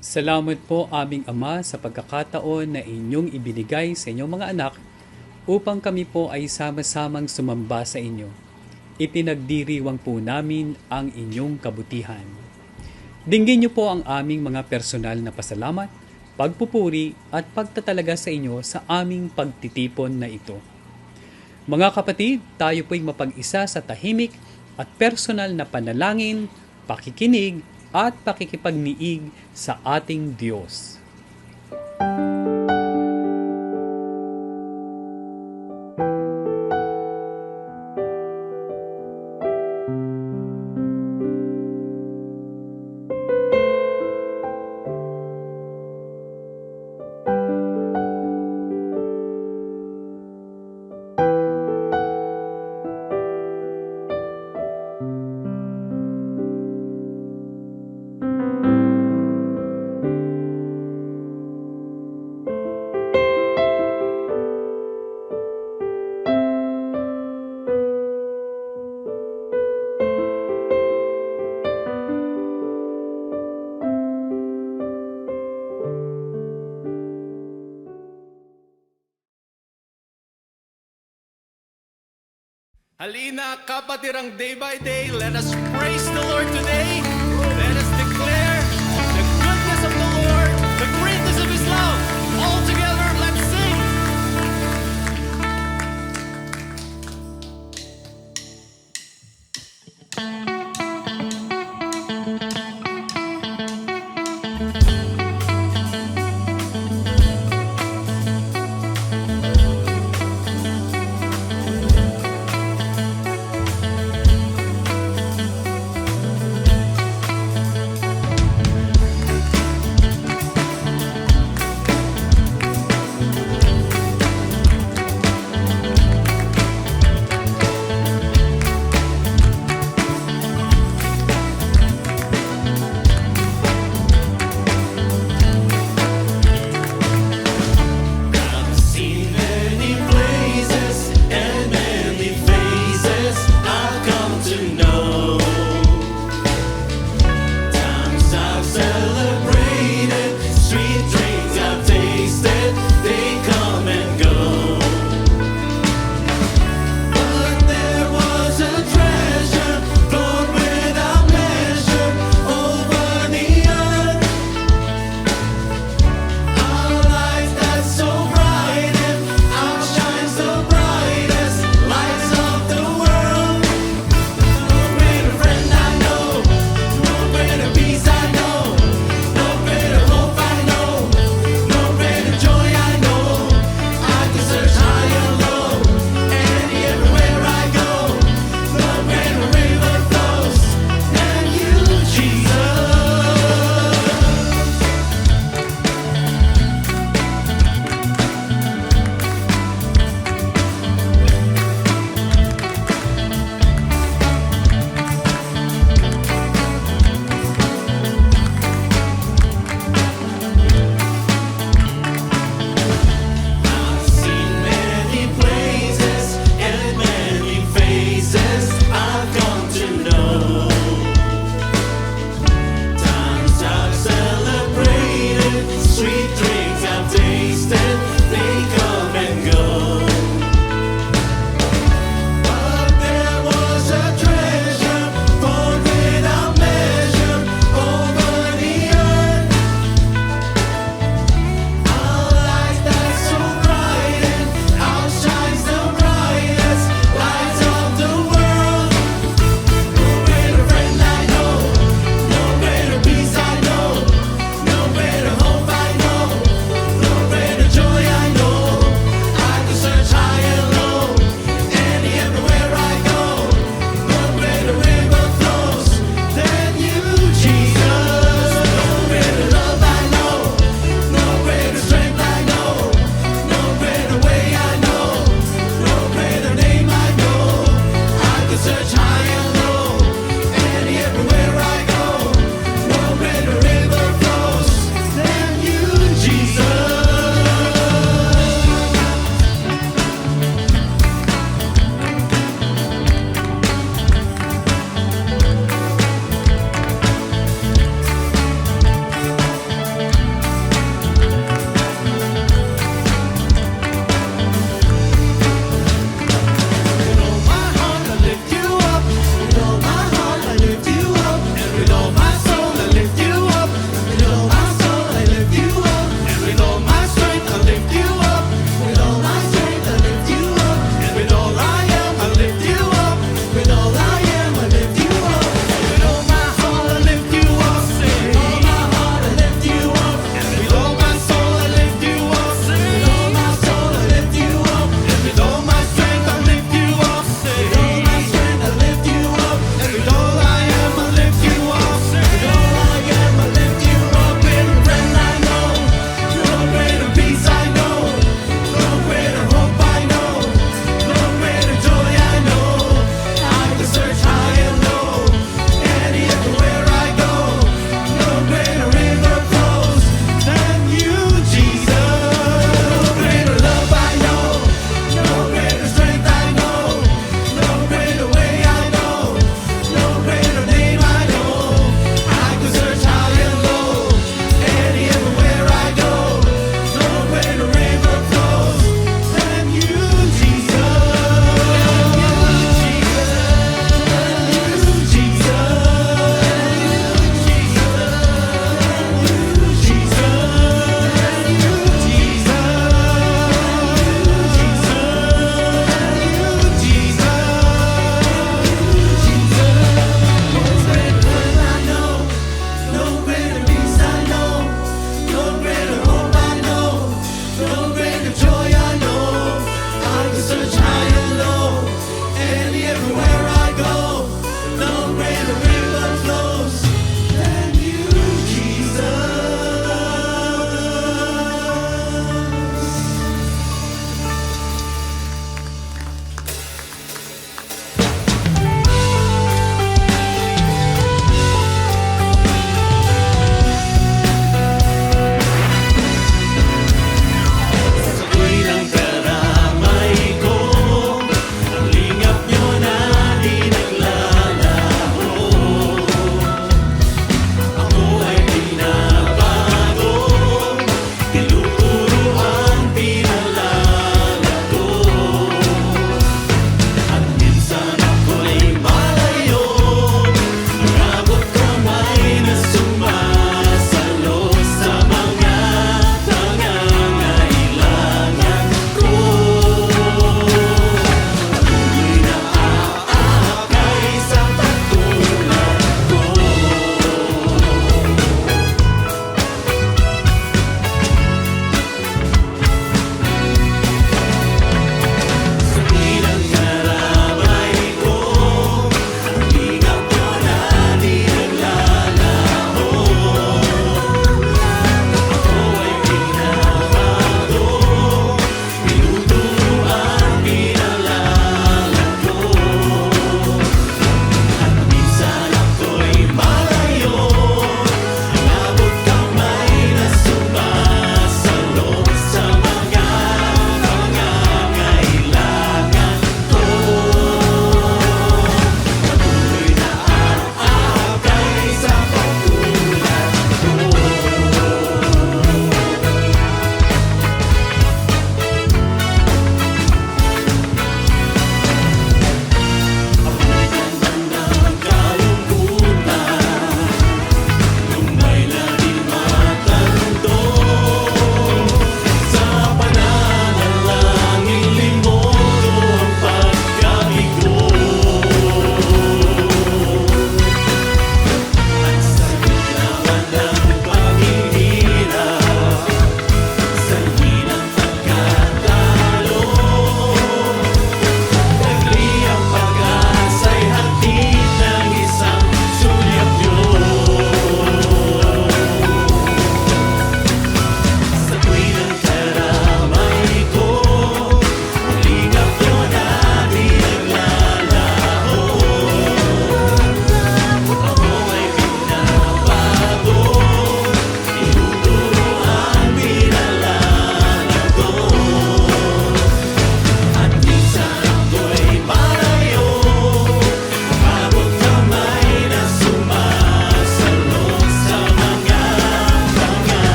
Salamat po aming Ama sa pagkakataon na inyong ibinigay sa inyong mga anak upang kami po ay sama-samang sumamba sa inyo. Ipinagdiriwang po namin ang inyong kabutihan. Dinggin niyo po ang aming mga personal na pasalamat, pagpupuri at pagtatalaga sa inyo sa aming pagtitipon na ito. Mga kapatid, tayo po'y mapag-isa sa tahimik at personal na panalangin, pakikinig at pakikipagniig sa ating Diyos. Halina kapatirang day by day, let us praise the Lord today. Let us declare the goodness of the Lord, the greatness of His love. All together, let's sing.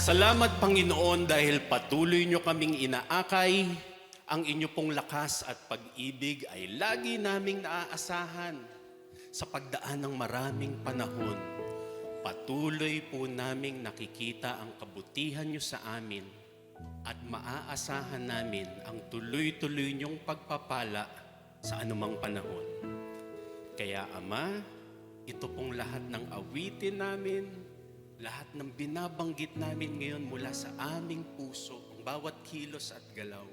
Salamat Panginoon dahil patuloy nyo kaming inaakay. Ang inyo pong lakas at pag-ibig ay lagi naming naaasahan. Sa pagdaan ng maraming panahon, patuloy po naming nakikita ang kabutihan nyo sa amin at maaasahan namin ang tuloy-tuloy nyong pagpapala sa anumang panahon. Kaya Ama, ito pong lahat ng awitin namin, lahat ng binabanggit namin ngayon mula sa aming puso, ang bawat kilos at galaw,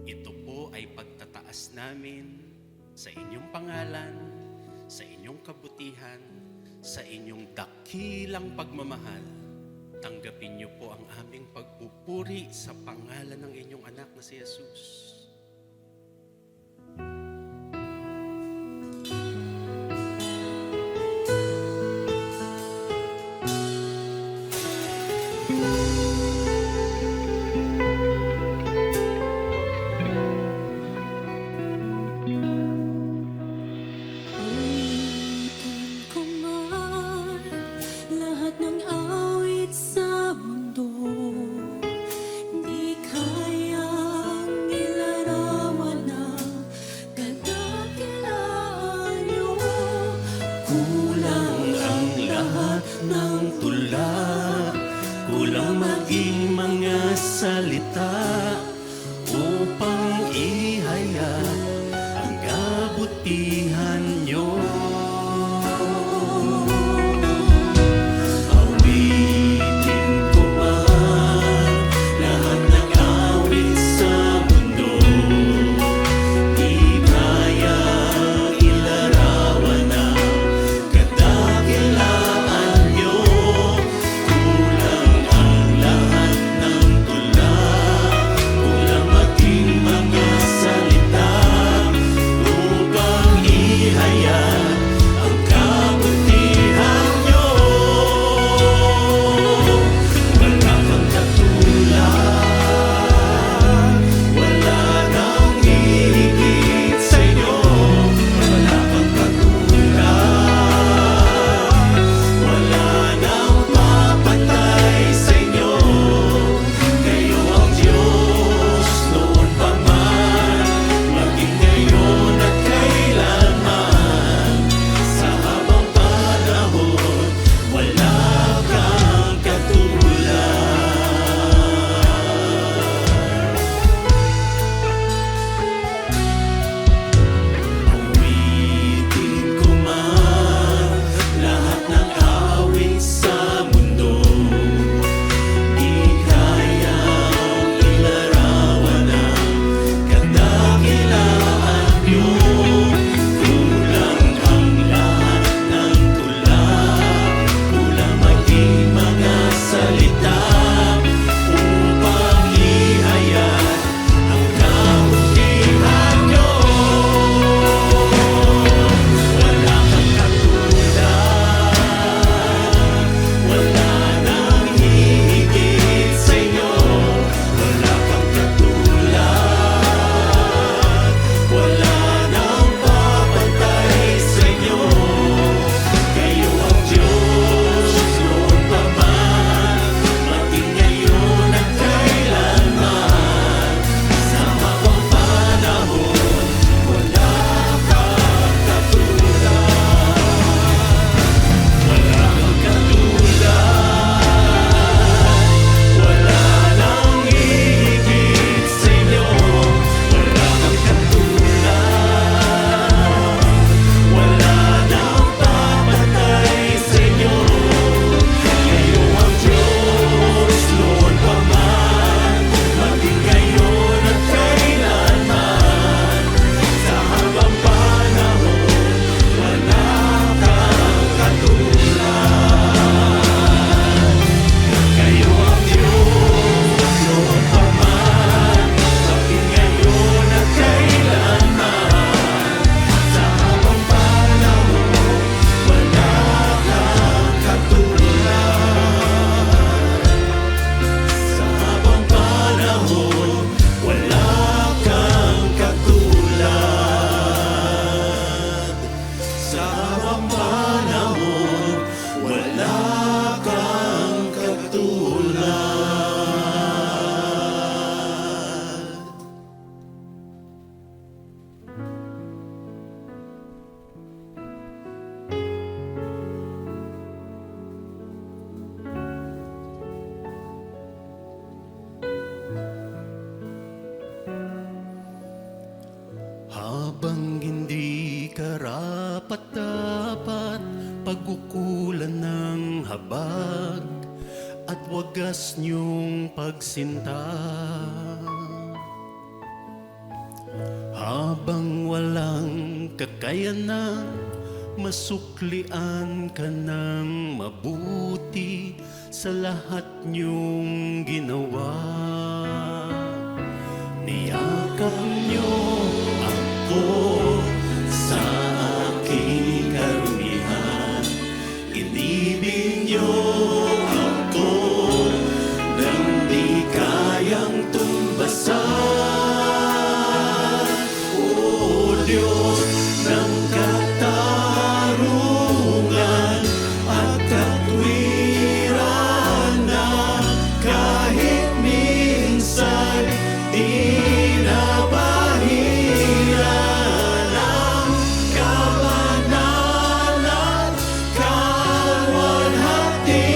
ito po ay pagtataas namin sa inyong pangalan, sa inyong kabutihan, sa inyong dakilang pagmamahal. Tanggapin niyo po ang aming pagpupuri sa pangalan ng inyong anak na si Jesus. Awitan ko man lahat ng awit sa mundo, di kayang ilan tatag at wagas niyong pagsinta. Habang walang kakayanan, masuklian ka ng mabuti sa lahat niyong ginawa. Niyakap niyo ako sa aking karumihan. Inibig niyo ako nang di kayang tumbasan. O Diyos ng katarungan at katwiran na kahit minsan di nabahiran ang kabanalan, kaluwalhati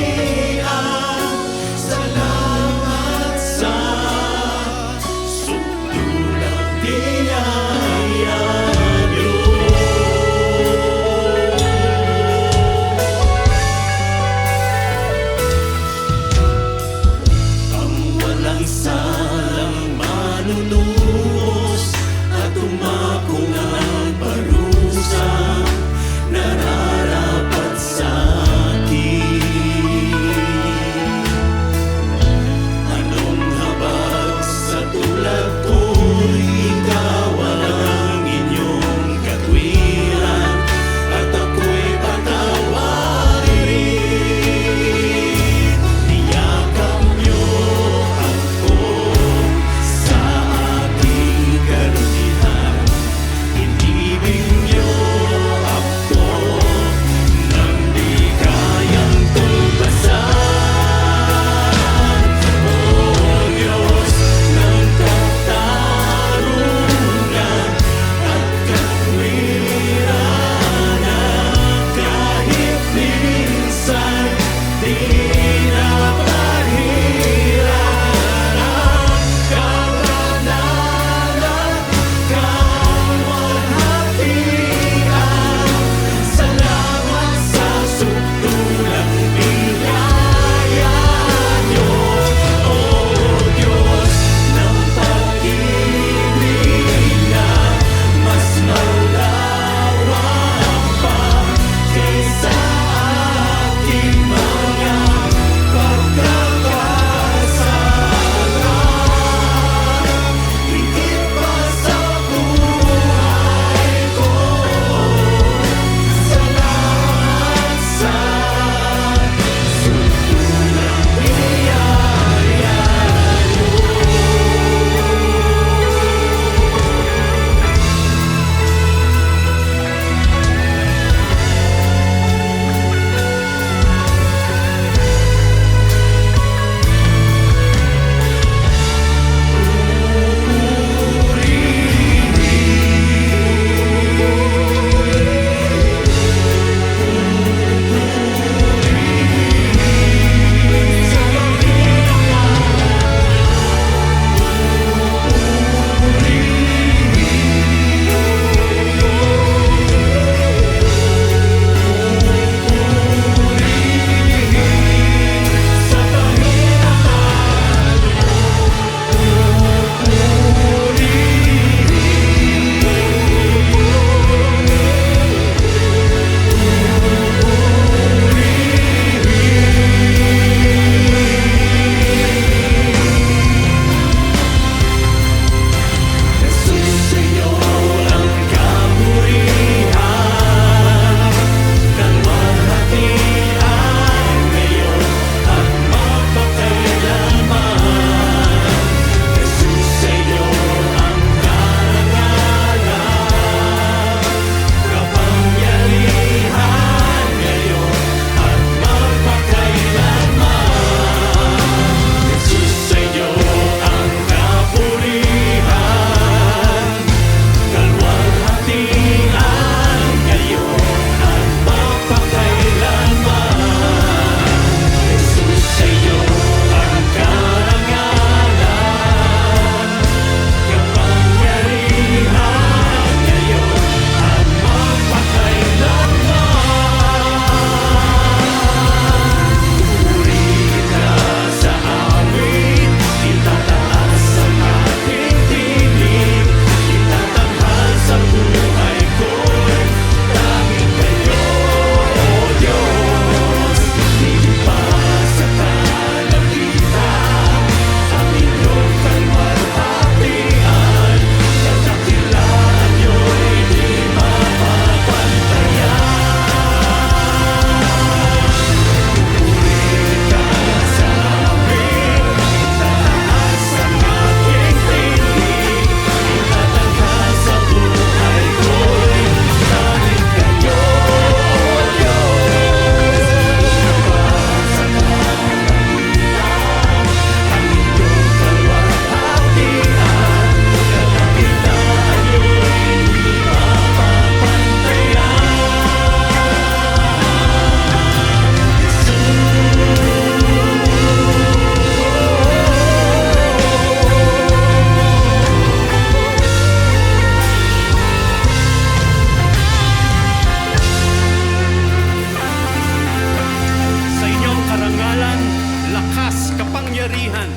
kapangyarihan.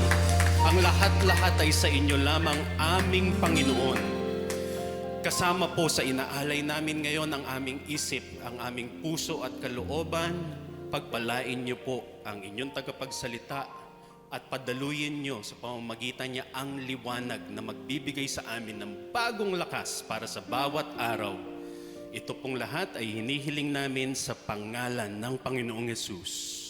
Ang lahat-lahat ay sa inyo lamang, aming Panginoon. Kasama po sa inaalay namin ngayon ang aming isip, ang aming puso at kalooban. Pagpalain niyo po ang inyong tagapagsalita at padaluyin niyo sa pamamagitan niya ang liwanag na magbibigay sa amin ng bagong lakas para sa bawat araw. Ito pong lahat ay hinihiling namin sa pangalan ng Panginoong Hesus.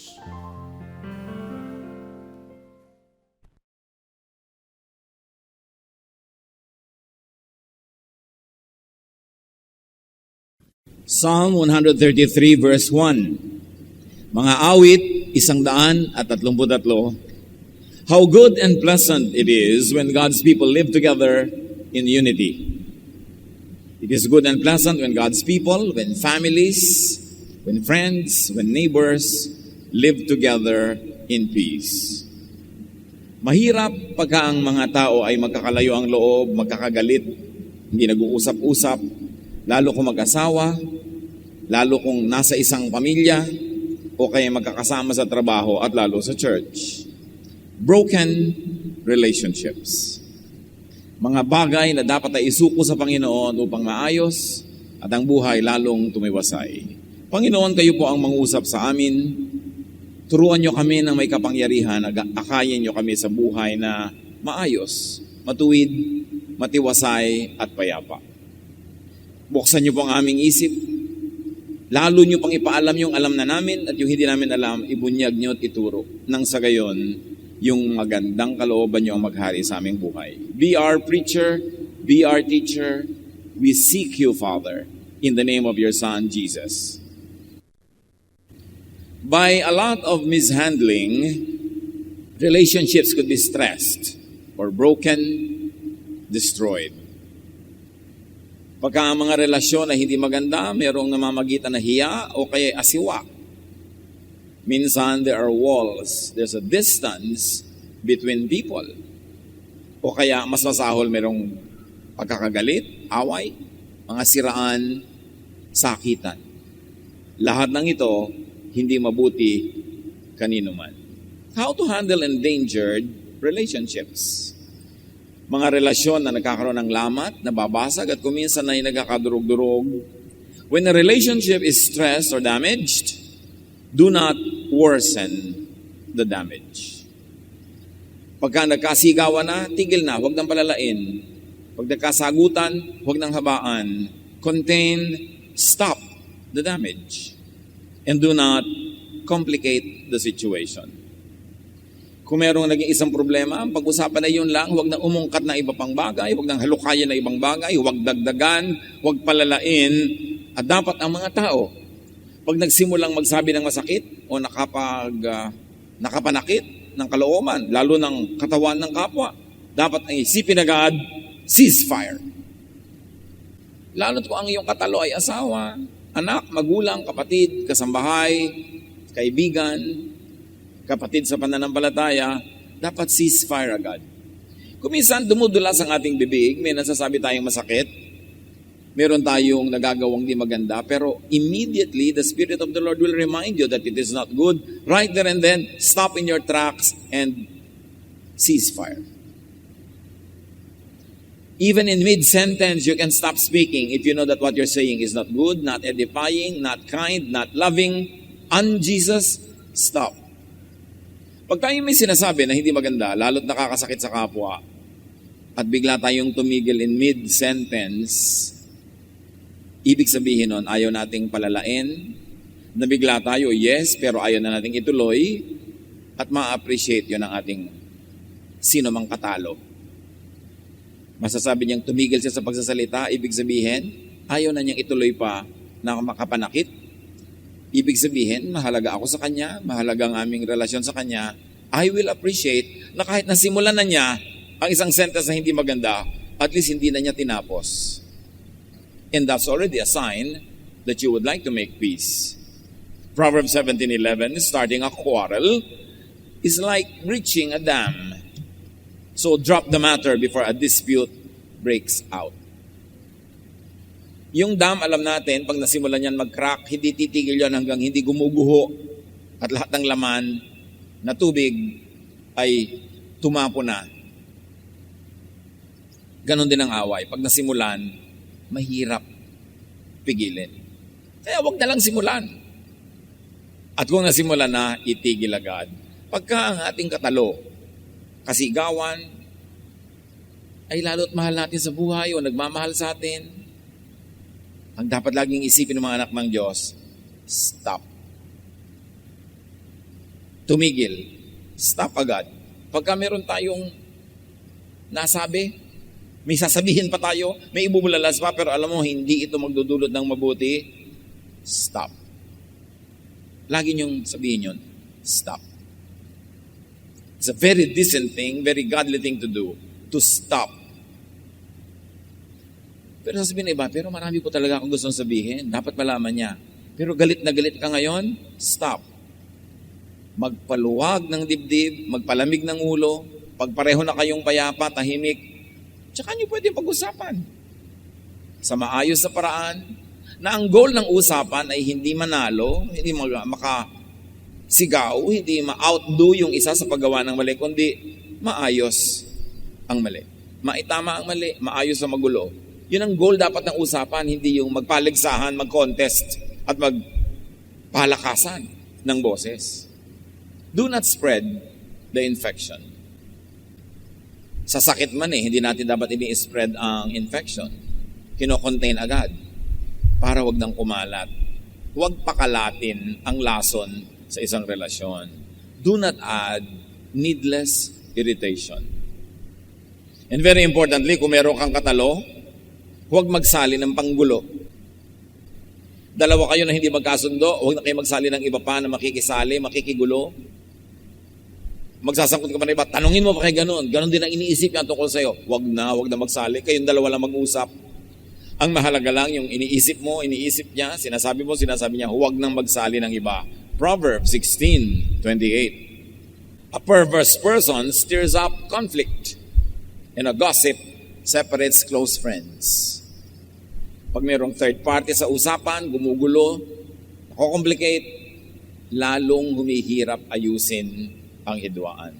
Psalm 133 verse 1. Mga awit, 133. How good and pleasant it is when God's people live together in unity. It is good and pleasant when God's people, when families, when friends, when neighbors live together in peace. Mahirap pagka ang mga tao ay magkakalayo ang loob, magkakagalit, hindi nag-uusap-usap, lalo kung mag-asawa, lalo kung nasa isang pamilya, o kaya magkakasama sa trabaho at lalo sa church. Broken relationships. Mga bagay na dapat ay isuko sa Panginoon upang maayos at ang buhay lalong tumiwasay. Panginoon, kayo po ang mangusap sa amin. Turuan niyo kami ng may kapangyarihan, akayin niyo kami sa buhay na maayos, matuwid, matiwasay at payapa. Buksan niyo po ang aming isip. Lalo niyo pang ipaalam yung alam na namin at yung hindi namin alam, ibunyag niyo at ituro. Nang sa gayon, yung magandang kalooban niyo ang maghari sa aming buhay. Be our preacher, be our teacher. We seek you, Father, in the name of your Son, Jesus. By a lot of mishandling, relationships could be stressed or broken, destroyed. Pagka ang mga relasyon na hindi maganda, mayroong namamagitan na hiya o kaya asiwa. Minsan, there are walls. There's a distance between people. O kaya, mas masahol, mayroong pagkakagalit, away, mga siraan, sakitan. Lahat ng ito, hindi mabuti kanino man. How to handle endangered relationships? Mga relasyon na nagkakaroon ng lamat, nababasag at kuminsan na nagkakadurog-durog. When a relationship is stressed or damaged, do not worsen the damage. Pagka nagkasigawan na, tigil na, huwag nang palalain. Pag nagkasagutan, huwag nang habaan. Contain, stop the damage. And do not complicate the situation. Kung mayroong naging isang problema, ang pag-usapan na yun lang, huwag nang umungkat na iba pang bagay, huwag nang halukayan na ibang bagay, huwag dagdagan, huwag palalain. At dapat ang mga tao, pag nagsimulang magsabi ng masakit o nakapanakit ng kalooban, lalo ng katawan ng kapwa, dapat ang isipin agad, ceasefire. Lalo't kung ang iyong katalo ay asawa, anak, magulang, kapatid, kasambahay, kaibigan, kapatid sa pananampalataya, dapat ceasefire agad. Kung minsan dumudulas ang ating bibig, may nasasabi tayong masakit, meron tayong nagagawang di maganda, pero immediately the Spirit of the Lord will remind you that it is not good. Right there and then, stop in your tracks and ceasefire. Even in mid-sentence, you can stop speaking if you know that what you're saying is not good, not edifying, not kind, not loving, un-Jesus, stop. Pag tayo may sinasabi na hindi maganda, lalo't nakakasakit sa kapwa, at bigla tayong tumigil in mid-sentence, ibig sabihin nun, ayaw nating palalain, nabigla tayo, yes, pero ayaw na nating ituloy, at ma-appreciate yun ng ating sino mang katalo. Masasabi niyang tumigil siya sa pagsasalita, ibig sabihin, ayaw na niyang ituloy pa na makapanakit. Ibig sabihin, mahalaga ako sa kanya, mahalaga ang aming relasyon sa kanya, I will appreciate na kahit nasimulan na niya ang isang sentence na hindi maganda, at least hindi na niya tinapos. And that's already a sign that you would like to make peace. Proverbs 17:11, starting a quarrel is like reaching a dam. So drop the matter before a dispute breaks out. Yung dam, alam natin, pag nasimulan yan mag-crack, hindi titigil yan hanggang hindi gumuguho at lahat ng laman na tubig ay tumapo na. Ganon din ang away. Pag nasimulan, mahirap pigilin. Kaya wag na lang simulan. At kung nasimulan na, itigil agad. Pagka ang ating katalo, kasigawan, ay lalo't mahal natin sa buhay o nagmamahal sa atin, ang dapat laging isipin ng mga anak ng Diyos, stop. Tumigil. Stop agad. Pagka meron tayong nasabi, may sasabihin pa tayo, may ibubulalas pa, pero alam mo, hindi ito magdudulot ng mabuti, stop. Lagi niyong sabihin yun, stop. It's a very decent thing, very godly thing to do, to stop. Pero sasabihin na iba, pero marami po talaga akong gustong sabihin, dapat malaman niya. Pero galit na galit ka ngayon, stop. Magpaluwag ng dibdib, magpalamig ng ulo, pagpareho na kayong payapa, tahimik, tsaka nyo pwede pag-usapan. Sa maayos na paraan, na ang goal ng usapan ay hindi manalo, hindi makasigaw, hindi ma-outdo yung isa sa paggawa ng mali, kundi maayos ang mali. Maitama ang mali, maayos ang magulo. Yun ang goal dapat ng usapan, hindi yung magpaligsahan, mag-contest, at magpalakasan ng boses. Do not spread the infection. Sa sakit man hindi natin dapat ini-spread ang infection. Kino-contain agad para wag nang kumalat. Huwag pakalatin ang lason sa isang relasyon. Do not add needless irritation. And very importantly, kung meron kang katalo, huwag magsali ng panggulo. Dalawa kayo na hindi magkasundo, huwag na kayo magsali ng iba pa na makikisali, makikigulo. Magsasangkot ka pa na iba, tanungin mo pa kayo ganun. Ganun din ang iniisip niya tungkol sa'yo. Huwag na magsali. Kayong dalawa lang mag-usap. Ang mahalaga lang yung iniisip mo, iniisip niya, sinasabi mo, sinasabi niya, huwag nang magsali ng iba. Proverbs 16:28. A perverse person stirs up conflict, and a gossip separates close friends. Pag mayroong third party sa usapan, gumugulo, nako-complicate, lalong humihirap ayusin ang hidwaan.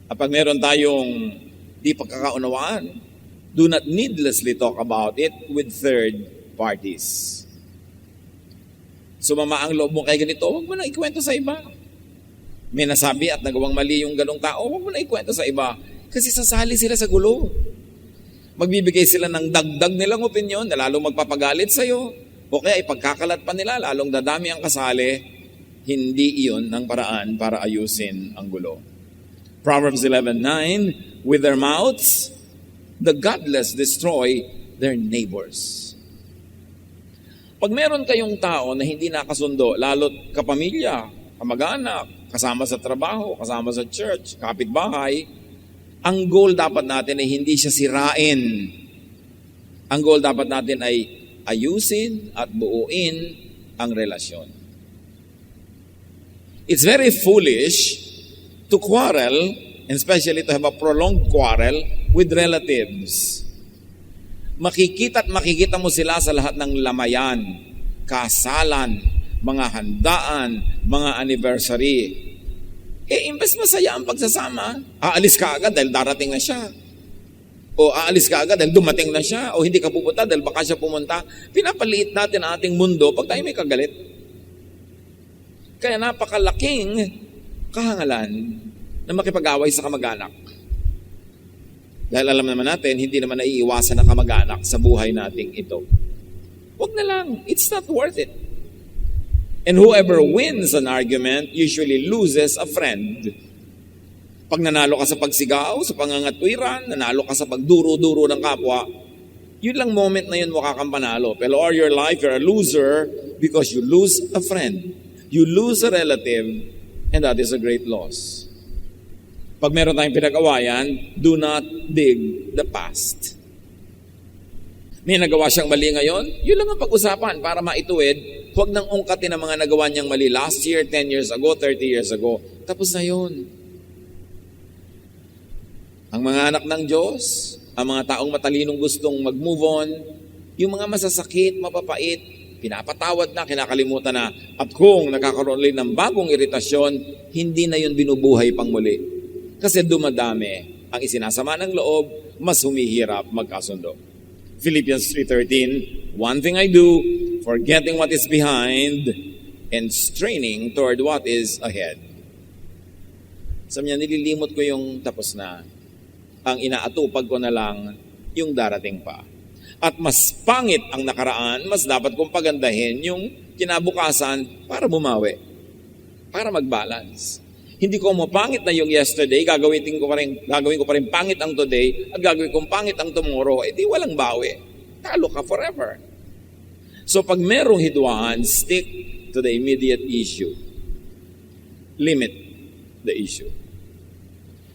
At pag meron tayong di pagkakaunawaan, do not needlessly talk about it with third parties. Sumama ang loob mo kay ganito, huwag mo na ikwento sa iba. May nasabi at nagawang mali yung ganong tao, huwag mo na ikwento sa iba. Kasi sasali sila sa gulo. Magbibigay sila ng dagdag nilang opinyon na lalong magpapagalit sa'yo. O kaya ipagkakalat pa nila, lalong dadami ang kasali. Hindi iyon ang paraan para ayusin ang gulo. Proverbs 11:9, with their mouths, the godless destroy their neighbors. Pag meron kayong tao na hindi nakasundo, lalo't kapamilya, kamag-anak, kasama sa trabaho, kasama sa church, kapitbahay, ang goal dapat natin ay hindi siya sirain. Ang goal dapat natin ay ayusin at buuin ang relasyon. It's very foolish to quarrel, and especially to have a prolonged quarrel with relatives. Makikita mo sila sa lahat ng lamayan, kasalan, mga handaan, mga anniversary. Imbes masaya ang pagsasama, aalis ka agad dahil darating na siya. O aalis ka agad dahil dumating na siya. O hindi ka pupunta dahil baka siya pumunta. Pinapaliit natin ang ating mundo pag tayo may kagalit. Kaya napakalaking kahangalan na makipag-away sa kamag-anak. Dahil alam naman natin, hindi naman naiiwasan ng kamag-anak sa buhay nating ito. Huwag na lang. It's not worth it. And whoever wins an argument usually loses a friend. Pag nanalo ka sa pagsigaw, sa pangangatwiran, nanalo ka sa pagduro-duro ng kapwa, yun lang moment na yun mukha kang panalo. Pero all your life, you're a loser because you lose a friend. You lose a relative, and that is a great loss. Pag meron tayong pinag-awayan, do not dig the past. May nagawa siyang mali ngayon, yun lang ang pag-usapan para maituwid. Huwag nang ungkatin ang mga nagawa niyang mali last year, 10 years ago, 30 years ago. Tapos na yun. Ang mga anak ng Diyos, ang mga taong matalinong gustong mag-move on, yung mga masasakit, mapapait, pinapatawad na, kinakalimutan na. At kung nagkakaroon ulit ng bagong iritasyon, hindi na yun binubuhay pang muli. Kasi dumadami ang isinasama ng loob, mas humihirap magkasundo. Philippians 3:13, one thing I do, forgetting what is behind and straining toward what is ahead. Sabi niya, nililimot ko yung tapos na. Ang inaatupag ko na lang yung darating pa. At mas pangit ang nakaraan, mas dapat kong pagandahin yung kinabukasan para bumawi, para mag-balance. Hindi ko mapangit na yung yesterday, gagawin ko pa rin pangit ang today, at gagawin kong pangit ang tomorrow, di walang bawi. Talo ka forever. So pag merong hidwaan, stick to the immediate issue. Limit the issue.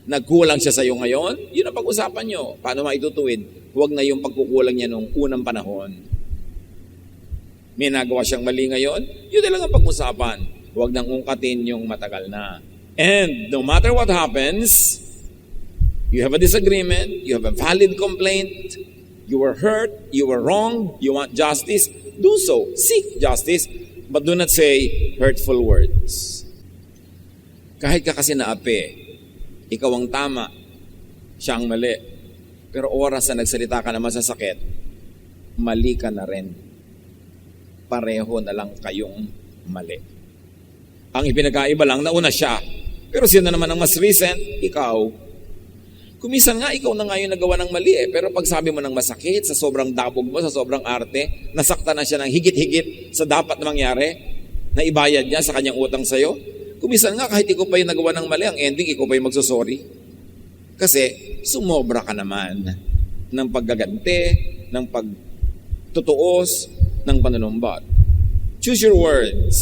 Nagkulang siya sa iyo ngayon, yun ang pag-usapan nyo. Paano maitutuwid? Huwag na yung pagkukulang niya nung unang panahon. May nagawa siyang mali ngayon, yun na lang ang pag-usapan. Huwag nang ungkatin yung matagal na. And no matter what happens, you have a disagreement, you have a valid complaint, you were hurt, you were wrong, you want justice, do so. Seek justice, but do not say hurtful words. Kahit ka kasi naapi, ikaw ang tama, siya ang mali. Pero oras na nagsalita ka na masasakit, mali ka na rin. Pareho na lang kayong mali. Ang ipinagkaiba lang, nauna siya. Pero sino naman ang mas recent? Ikaw. Kumisan nga, ikaw na nga yung nagawa ng mali eh. Pero pag sabi mo ng masakit, sa sobrang dabog mo, sa sobrang arte, nasakta na siya ng higit-higit sa dapat na mangyari, na ibayad niya sa kanyang utang sa'yo. Kumisan nga, kahit ikaw pa yung nagawa ng mali, ang ending, ikaw pa yung magsusorry. Kasi, sumobra ka naman ng paggaganti, ng pagtutuos, ng panunumbat. Choose your words.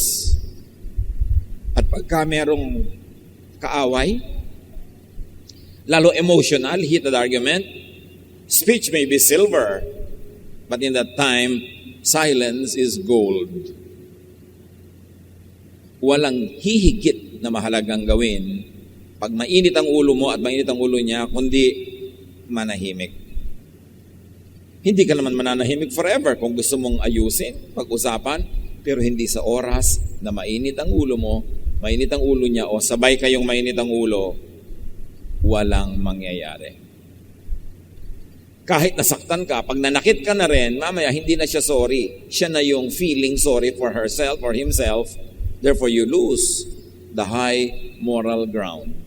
At pagka merong kaaway, lalo emotional, heated argument, speech may be silver, but in that time, silence is gold. Walang hihigit na mahalagang gawin pag mainit ang ulo mo at mainit ang ulo niya, kundi manahimik. Hindi ka naman mananahimik forever kung gusto mong ayusin, pag-usapan, pero hindi sa oras na mainit ang ulo mo, mainit ang ulo niya, o sabay kayong mainit ang ulo, walang mangyayari. Kahit nasaktan ka, pag nanakit ka na rin, mamaya hindi na siya sorry. Siya na yung feeling sorry for herself or himself. Therefore, you lose the high moral ground.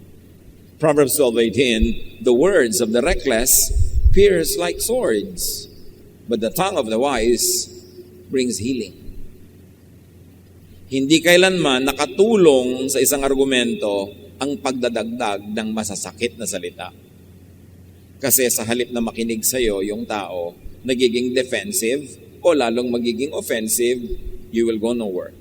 Proverbs 12:18, the words of the reckless pierce like swords, but the tongue of the wise brings healing. Hindi kailanman nakatulong sa isang argumento ang pagdadagdag ng masasakit na salita. Kasi sa halip na makinig sa'yo yung tao, nagiging defensive o lalong magiging offensive, you will go nowhere.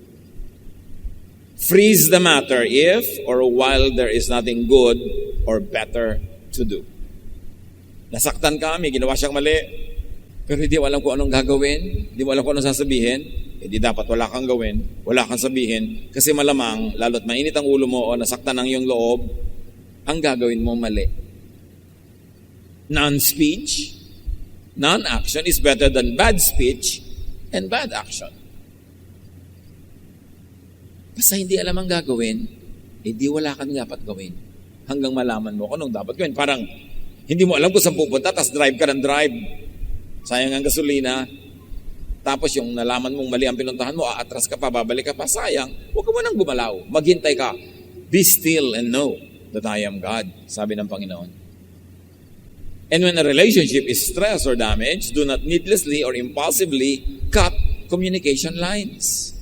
Freeze the matter if or while there is nothing good or better to do. Nasaktan ka, may ginawa siyang mali, pero hindi mo alam kung anong gagawin, hindi mo alam kung anong sasabihin, hindi dapat wala kang gawin, wala kang sabihin, kasi malamang, lalo't mainit ang ulo mo o nasaktan ang iyong loob, ang gagawin mo mali. Non-speech, non-action is better than bad speech and bad action. Basta hindi alam ang gagawin, hindi wala kang dapat gawin. Hanggang malaman mo kung anong dapat gawin. Parang hindi mo alam kung saan pupunta, tapos drive ka ng drive. Sayang ang gasolina. Tapos yung nalaman mong mali ang pinuntahan mo, aatras ka pa, babalik ka pa, sayang. Huwag ka mo nang gumalaw. Maghintay ka. Be still and know that I am God, sabi ng Panginoon. And when a relationship is stressed or damaged, do not needlessly or impulsively cut communication lines.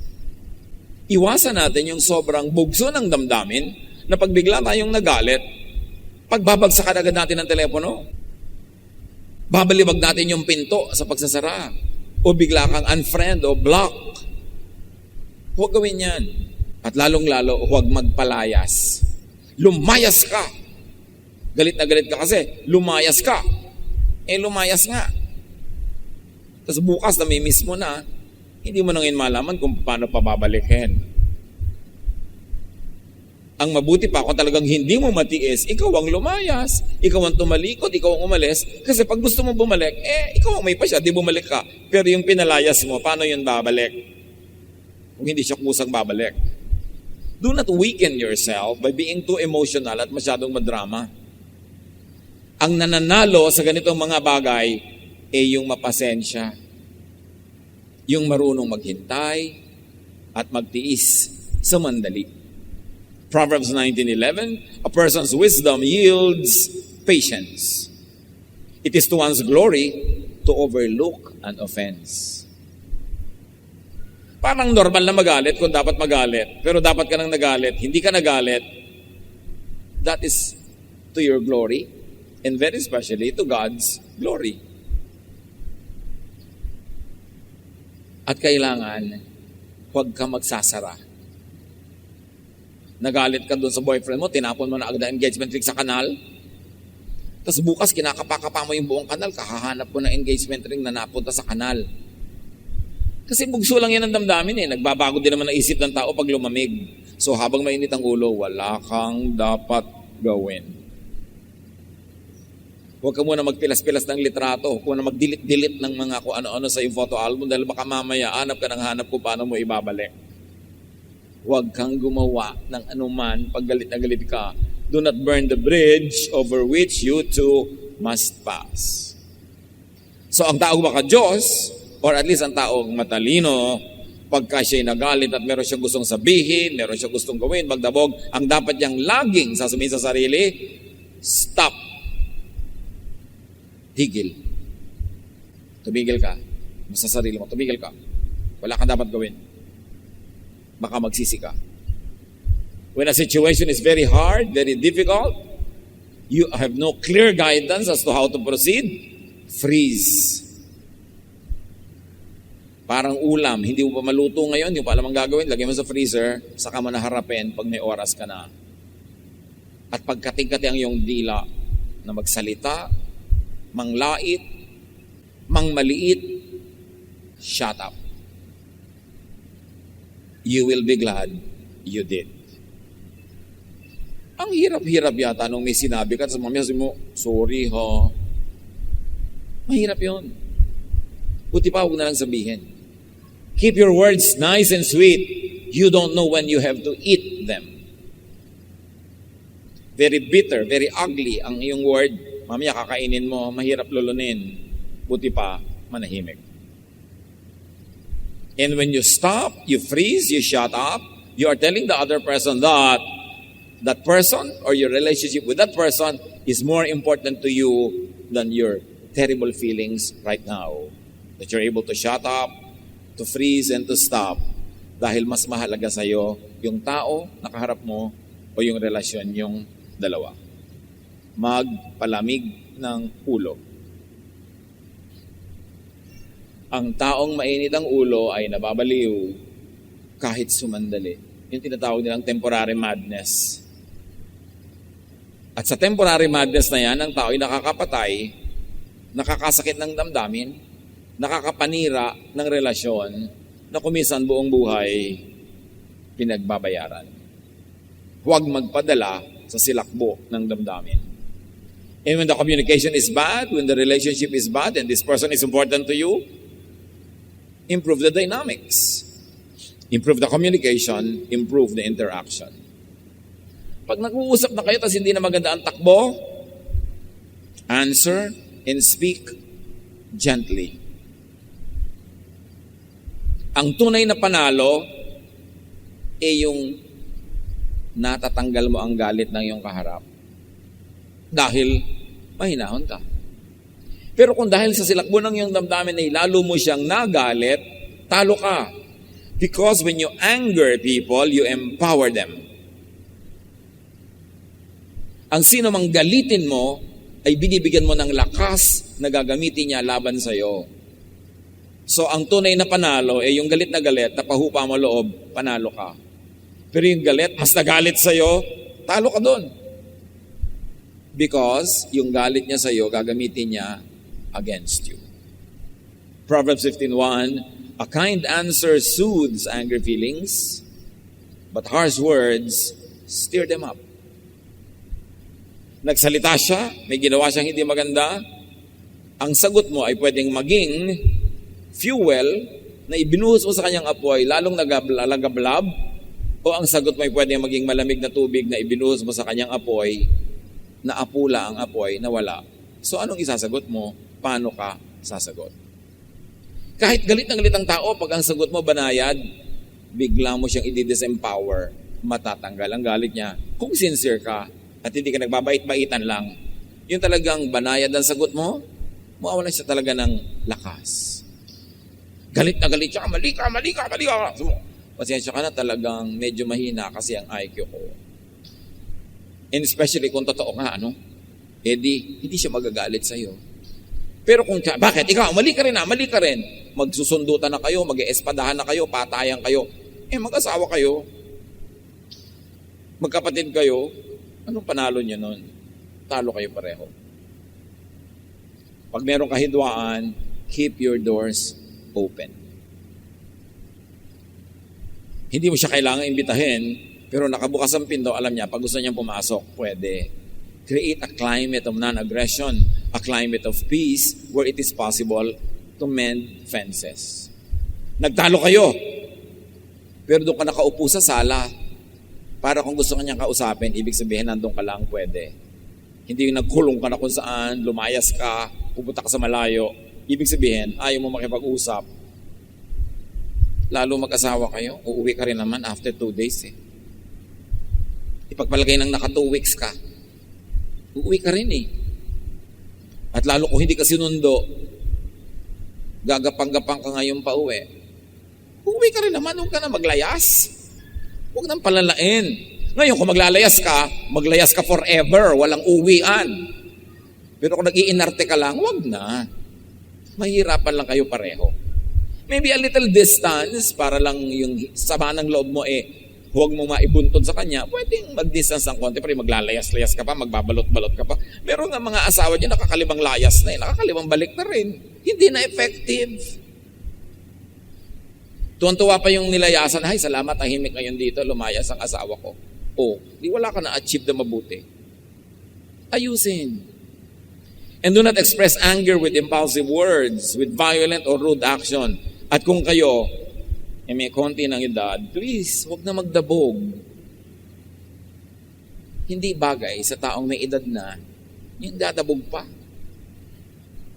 Iwasan natin yung sobrang bugso ng damdamin na pagbigla tayong nagalit, pagbabagsakan agad natin ng telepono. Babalibag natin yung pinto sa pagsasara. O bigla kang unfriend o block. Huwag gawin yan. At lalong-lalo, huwag magpalayas. Lumayas ka. Galit na galit ka kasi, lumayas ka. Lumayas nga. Tapos bukas na may miss mo na, hindi mo na ngayon malaman kung paano pababalikin. Ang mabuti pa, kung talagang hindi mo matiis, ikaw ang lumayas, ikaw ang tumalikod, ikaw ang umalis, kasi pag gusto mo bumalik, ikaw ang may pasya, di bumalik ka. Pero yung pinalayas mo, paano yun babalik? Kung hindi siya kusang babalik. Do not weaken yourself by being too emotional at masyadong madrama. Ang nananalo sa ganitong mga bagay ay yung mapasensya, yung marunong maghintay at magtiis sa mandali. Proverbs 19:11, a person's wisdom yields patience. It is to one's glory to overlook an offense. Parang normal na magalit kung dapat magalit. Pero dapat ka nang nagalit. Hindi ka nagalit. That is to your glory. And very especially to God's glory. At kailangan, huwag ka magsasara. Nagalit ka doon sa boyfriend mo, tinapon mo na agad ang engagement ring sa kanal. Tapos bukas, kinakapa-kapa mo yung buong kanal, kakahanap mo ng engagement ring na napunta sa kanal. Kasi bugso lang yan ang damdamin eh. Nagbabago din naman ang isip ng tao pag lumamig. So habang mainit ang ulo, wala kang dapat gawin. Huwag ka muna magpilas-pilas ng litrato. Huwag ka muna mag-delete ng mga kung ano-ano sa iyong photo album dahil baka mamaya hanap ka ng hanap kung paano mo ibabalik. Huwag kang gumawa ng anuman pag galit na galit ka. Do not burn the bridge over which you two must pass. So ang tao baka Diyos, or at least ang taong matalino, pagka siya'y nagalit at meron siyang gustong sabihin, meron siyang gustong gawin, magdabog, ang dapat niyang laging sasabihin sa sarili, stop. Tigil. Tumigil ka. Sa sarili mo, tumigil ka. Wala kang dapat gawin. Baka magsisi ka. When a situation is very hard, very difficult, you have no clear guidance as to how to proceed, freeze. Parang ulam, hindi mo pa maluto ngayon, hindi mo pa alam ang gagawin, lagay mo sa freezer, saka mo naharapin pag may oras ka na. At pagkating-kati ang iyong dila na magsalita, manglait, mangmaliit, shut up. You will be glad you did. Ang hirap-hirap yata nung may sinabi ka, sa mamaya sabi mo, sorry ha. Mahirap yun. Buti pa, huwag na lang sabihin. Keep your words nice and sweet. You don't know when you have to eat them. Very bitter, very ugly ang iyong word. Mamaya kakainin mo, mahirap lulunin. Buti pa, manahimik. And when you stop, you freeze, you shut up, you are telling the other person that that person or your relationship with that person is more important to you than your terrible feelings right now. That you're able to shut up, to freeze, and to stop dahil mas mahalaga sa iyo yung tao na kaharap mo o yung relasyon yung dalawa. Magpalamig ng ulo. Ang taong mainit ang ulo ay nababaliw kahit sumandali. Yung tinatawag nilang temporary madness. At sa temporary madness na yan, ang tao ay nakakapatay, nakakasakit ng damdamin, nakakapanira ng relasyon na kumisan buong buhay pinagbabayaran. Huwag magpadala sa silakbo ng damdamin. And when the communication is bad, when the relationship is bad, and this person is important to you, improve the dynamics. Improve the communication, improve the interaction. Pag nag-uusap na kayo tapos hindi na maganda ang takbo, answer and speak gently. Ang tunay na panalo ay yung natatanggal mo ang galit ng iyong kaharap dahil mahinahon ka. Pero kung dahil sa silakbo ng iyong damdamin ay lalo mo siyang nagalit, talo ka. Because when you anger people, you empower them. Ang sino mang galitin mo ay binibigyan mo ng lakas na gagamitin niya laban sa iyo. So, ang tunay na panalo ay yung galit na galit, napahupa mo loob, panalo ka. Pero yung galit, mas nagalit sa'yo, talo ka doon. Because yung galit niya sa'yo, gagamitin niya against you. Proverbs 15:1, a kind answer soothes angry feelings, but harsh words stir them up. Nagsalita siya, may ginawa siyang hindi maganda, ang sagot mo ay pwedeng maging fuel na ibinuhos mo sa kanyang apoy, lalong nagagablab, o ang sagot mo ay pwedeng maging malamig na tubig na ibinuhos mo sa kanyang apoy, naapula ang apoy, nawala. So anong isasagot mo? Paano ka sasagot? Kahit galit na galit ang tao, pag ang sagot mo banayad, bigla mo siyang i-disempower. Matatanggal ang galit niya. Kung sincere ka at hindi ka nagbabait-baitan lang, yun talagang banayad ang sagot mo, mawawalan siya talaga ng lakas. Galit na galit siya, mali ka. So, pasensya ka na, talagang medyo mahina kasi ang IQ ko. And especially kung totoo ka, hindi siya magagalit sa'yo. Pero kung, bakit? Ikaw, mali ka rin. Magsusundutan na kayo, mag-espadahan na kayo, patayan kayo. Mag-asawa kayo. Magkapatid kayo. Anong panalo niyo nun? Talo kayo pareho. Pag meron kahidwaan, keep your doors open. Hindi mo siya kailangan imbitahin, pero nakabukas ang pinto, alam niya, pag gusto niyang pumasok, pwede. Create a climate of non-aggression, a climate of peace where it is possible to mend fences. Nagtalo kayo, pero doon ka nakaupo sa sala, para kung gusto ka niyang kausapin, ibig sabihin nandun ka lang, pwede. Hindi yung nagkulong ka na kung saan, lumayas ka, pupunta ka sa malayo, ibig sabihin, ayaw mo makipag-usap. Lalo mag-asawa kayo, uuwi ka rin naman after 2 days Ipagpalagay ng naka 2 weeks ka, uuwi ka rin At lalo kung hindi ka sinundo, gagapang-gapang ka ngayon pa uwi. Uuwi ka rin naman, huwag ka na maglayas. Huwag nang palalain. Ngayon kung maglayas ka forever, walang uwian. Pero kung nag-iinarte ka lang, huwag na. Mahirapan lang kayo pareho. Maybe a little distance para lang yung sama ng loob mo huwag mo maibuntod sa kanya. Pwedeng mag-distance ng konti, pero maglalayas-layas ka pa, magbabalot-balot ka pa. Meron nga mga asawa dyan, nakakalimang layas na nakakalimang balik na rin. Hindi na effective. Tuwan-tuwa pa yung nilayasan, ay salamat, tahimik ngayon dito, lumayas ang asawa ko. Di wala ka na-achieve na mabuti. Ayusin. And do not express anger with impulsive words, with violent or rude action. At kung kayo, may konti ng edad, please, huwag na magdabog. Hindi bagay sa taong may edad na, yung dadabog pa.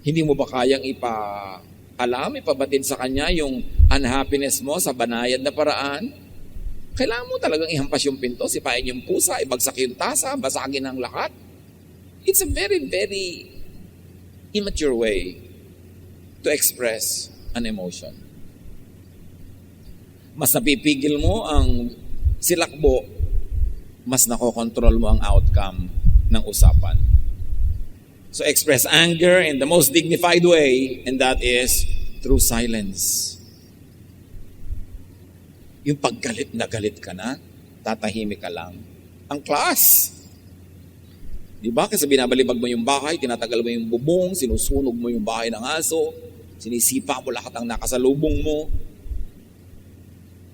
Hindi mo ba kayang ipabatid sa kanya yung unhappiness mo sa banayad na paraan? Kailangan mo talagang ihampas yung pinto, sipain yung pusa, ibagsak yung tasa, basagin ang lahat. It's a very, very immature way to express an emotion. Mas napipigil mo ang silakbo, mas nakokontrol mo ang outcome ng usapan. So express anger in the most dignified way, and that is through silence. Yung paggalit na galit ka na, tatahimik ka lang. Ang class. Di ba? Kasi binabalibag mo yung bahay, tinatagal mo yung bubong, sinusunog mo yung bahay ng aso, sinisipa mo lahat ang nakasalubong mo.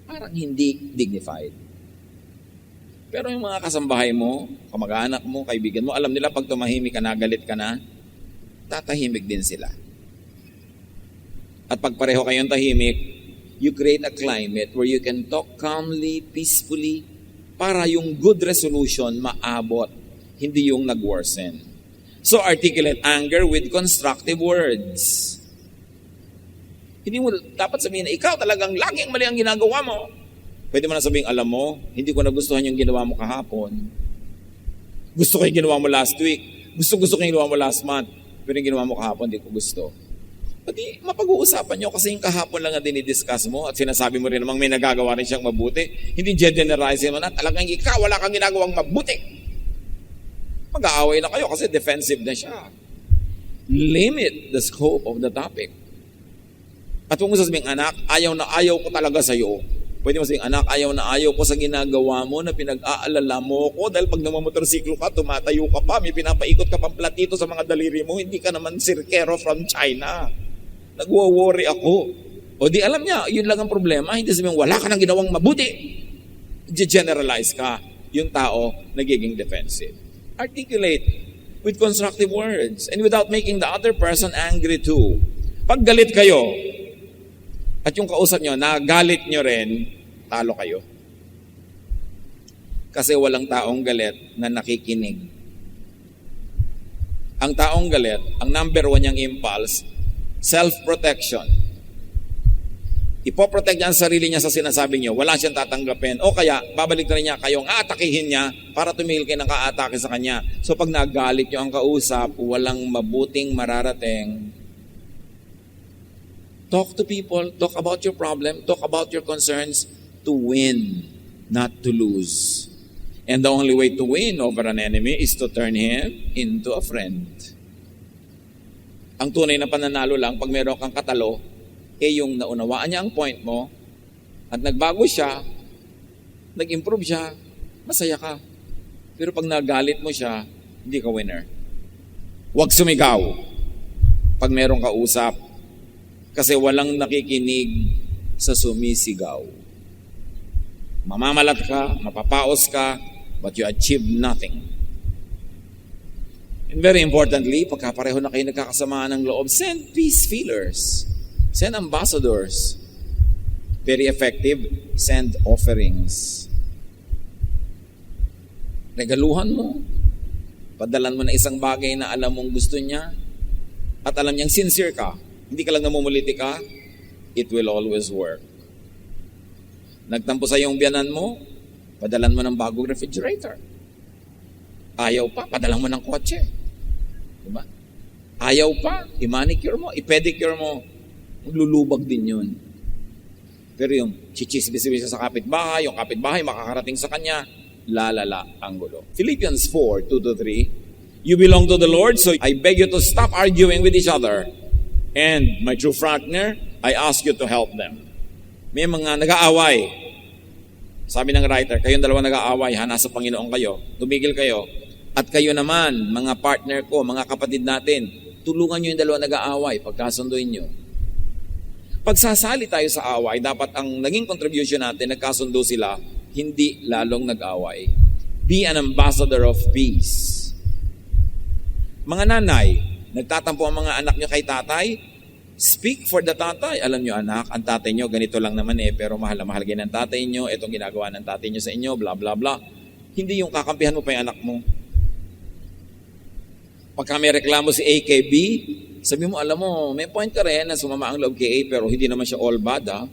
Parang hindi dignified. Pero yung mga kasambahay mo, kamag-anak mo, kaibigan mo, alam nila pag tumahimik ka na, galit ka na, tatahimik din sila. At pag pareho kayong tahimik, you create a climate where you can talk calmly, peacefully, para yung good resolution maabot, hindi yung nag-worsen. So articulate anger with constructive words. Hindi mo dapat sabihin na ikaw talagang laging mali ang ginagawa mo. Pwede mo na sabihin, alam mo, hindi ko nagustuhan yung ginawa mo kahapon. Gusto ko yung ginawa mo last week. Gusto ko yung ginawa mo last month. Pero yung ginawa mo kahapon, hindi ko gusto. Pati mapag-uusapan nyo kasi yung kahapon lang na dinidiscuss mo at sinasabi mo rin namang may nagagawa rin siyang mabuti. Hindi generalize mo na talagang ikaw wala kang ginagawang mabuti. Mag-aaway na kayo kasi defensive na siya. Limit the scope of the topic. At kung sasabihin, anak, ayaw na ayaw ko talaga sa'yo. Pwede mo sabihin, anak, ayaw na ayaw ko sa ginagawa mo na pinag-aalala mo ko dahil pag namamotorsiklo ka, tumatayo ka pa, may pinapaikot ka pang platito sa mga daliri mo, hindi ka naman sirkero from China. Nagwo-worry ako. O di alam niya, yun lang ang problema. Hindi sabihin, wala ka nang ginawang mabuti. Generalize ka. Yung tao, nagiging defensive. Articulate with constructive words and without making the other person angry too. Pag galit kayo, at yung kausap nyo, nagalit nyo rin, talo kayo. Kasi walang taong galit na nakikinig. Ang taong galit, ang number one niyang impulse, self-protection. Ipoprotect niya ang sarili niya sa sinasabi niyo. Wala siyang tatanggapin. O kaya, babalik na rin niya kayong aatakihin niya para tumigil kayo ng kaatake sa kanya. So pag nagalit niyo ang kausap, walang mabuting mararating. Talk to people. Talk about your problem. Talk about your concerns to win, not to lose. And the only way to win over an enemy is to turn him into a friend. Ang tunay na pananalo lang pag meron kang katalo, yung naunawaan niya ang point mo at nagbago siya, nag-improve siya, masaya ka. Pero pag nagalit mo siya, hindi ka winner. Huwag sumigaw pag merong kausap kasi walang nakikinig sa sumisigaw. Mamamalat ka, mapapaos ka, but you achieve nothing. And very importantly, pagka pareho na kayo nagkakasamaan ng loob, send peace feelers. Send ambassadors. Very effective. Send offerings. Regaluhan mo. Padalan mo na isang bagay na alam mong gusto niya at alam niyang sincere ka. Hindi ka lang namumuliti ka. It will always work. Nagtampo sa iyong biyanan mo, padalan mo ng bagong refrigerator. Ayaw pa, padalan mo ng kotse. Diba? Ayaw pa, i-manicure mo, i-pedicure mo. Maglulubag din yun. Pero yung chichisbis sa kapitbahay, yung kapitbahay makakarating sa kanya, lalala ang gulo. Philippians 4:2-3, you belong to the Lord, so I beg you to stop arguing with each other. And my true partner, I ask you to help them. May mga nag-aaway. Sabi ng writer, kayong dalawa nag-aaway, nasa Panginoon kayo, tumigil kayo. At kayo naman, mga partner ko, mga kapatid natin, tulungan nyo yung dalawa nag-aaway, pagkasunduin nyo. Pagsasali tayo sa away, dapat ang naging contribution natin, nagkasundo sila, hindi lalong nag-away. Be an ambassador of peace. Mga nanay, nagtatampo ang mga anak nyo kay tatay, speak for the tatay. Alam nyo anak, ang tatay nyo, ganito lang naman pero mahal na mahal ng tatay nyo, itong ginagawa ng tatay nyo sa inyo, bla bla bla. Hindi yung kakampihan mo pa yung anak mo. Pagka may reklamo si AKB, sabi mo, alam mo, may point ka rin na sumama ang loob kay A, pero hindi naman siya all bad, ha?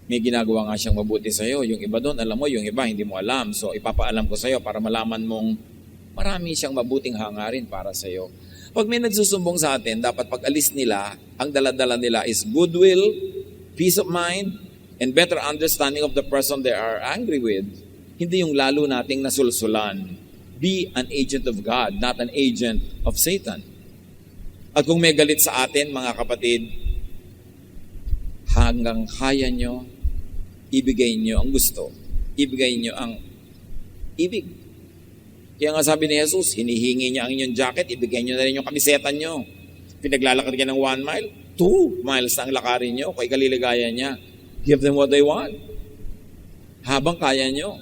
May ginagawa nga siyang mabuti sa'yo. Yung iba doon, alam mo, yung iba, hindi mo alam. So, ipapaalam ko sa'yo para malaman mong marami siyang mabuting hangarin para sa'yo. Pag may nagsusumbong sa atin, dapat pag alis nila, ang dala-dala nila is goodwill, peace of mind, and better understanding of the person they are angry with. Hindi yung lalo nating nasulsulan. Be an agent of God, not an agent of Satan. At kung may galit sa atin, mga kapatid, hanggang kaya nyo, ibigay nyo ang gusto. Ibigay nyo ang ibig. Kaya nga sabi ni Jesus, hinihingi niya ang inyong jacket, ibigay nyo na rin yung kamiseta nyo. Pinaglalakad ka ng 1 mile, 2 miles na ang lakarin nyo, kay kaliligaya niya. Give them what they want. Habang kaya nyo.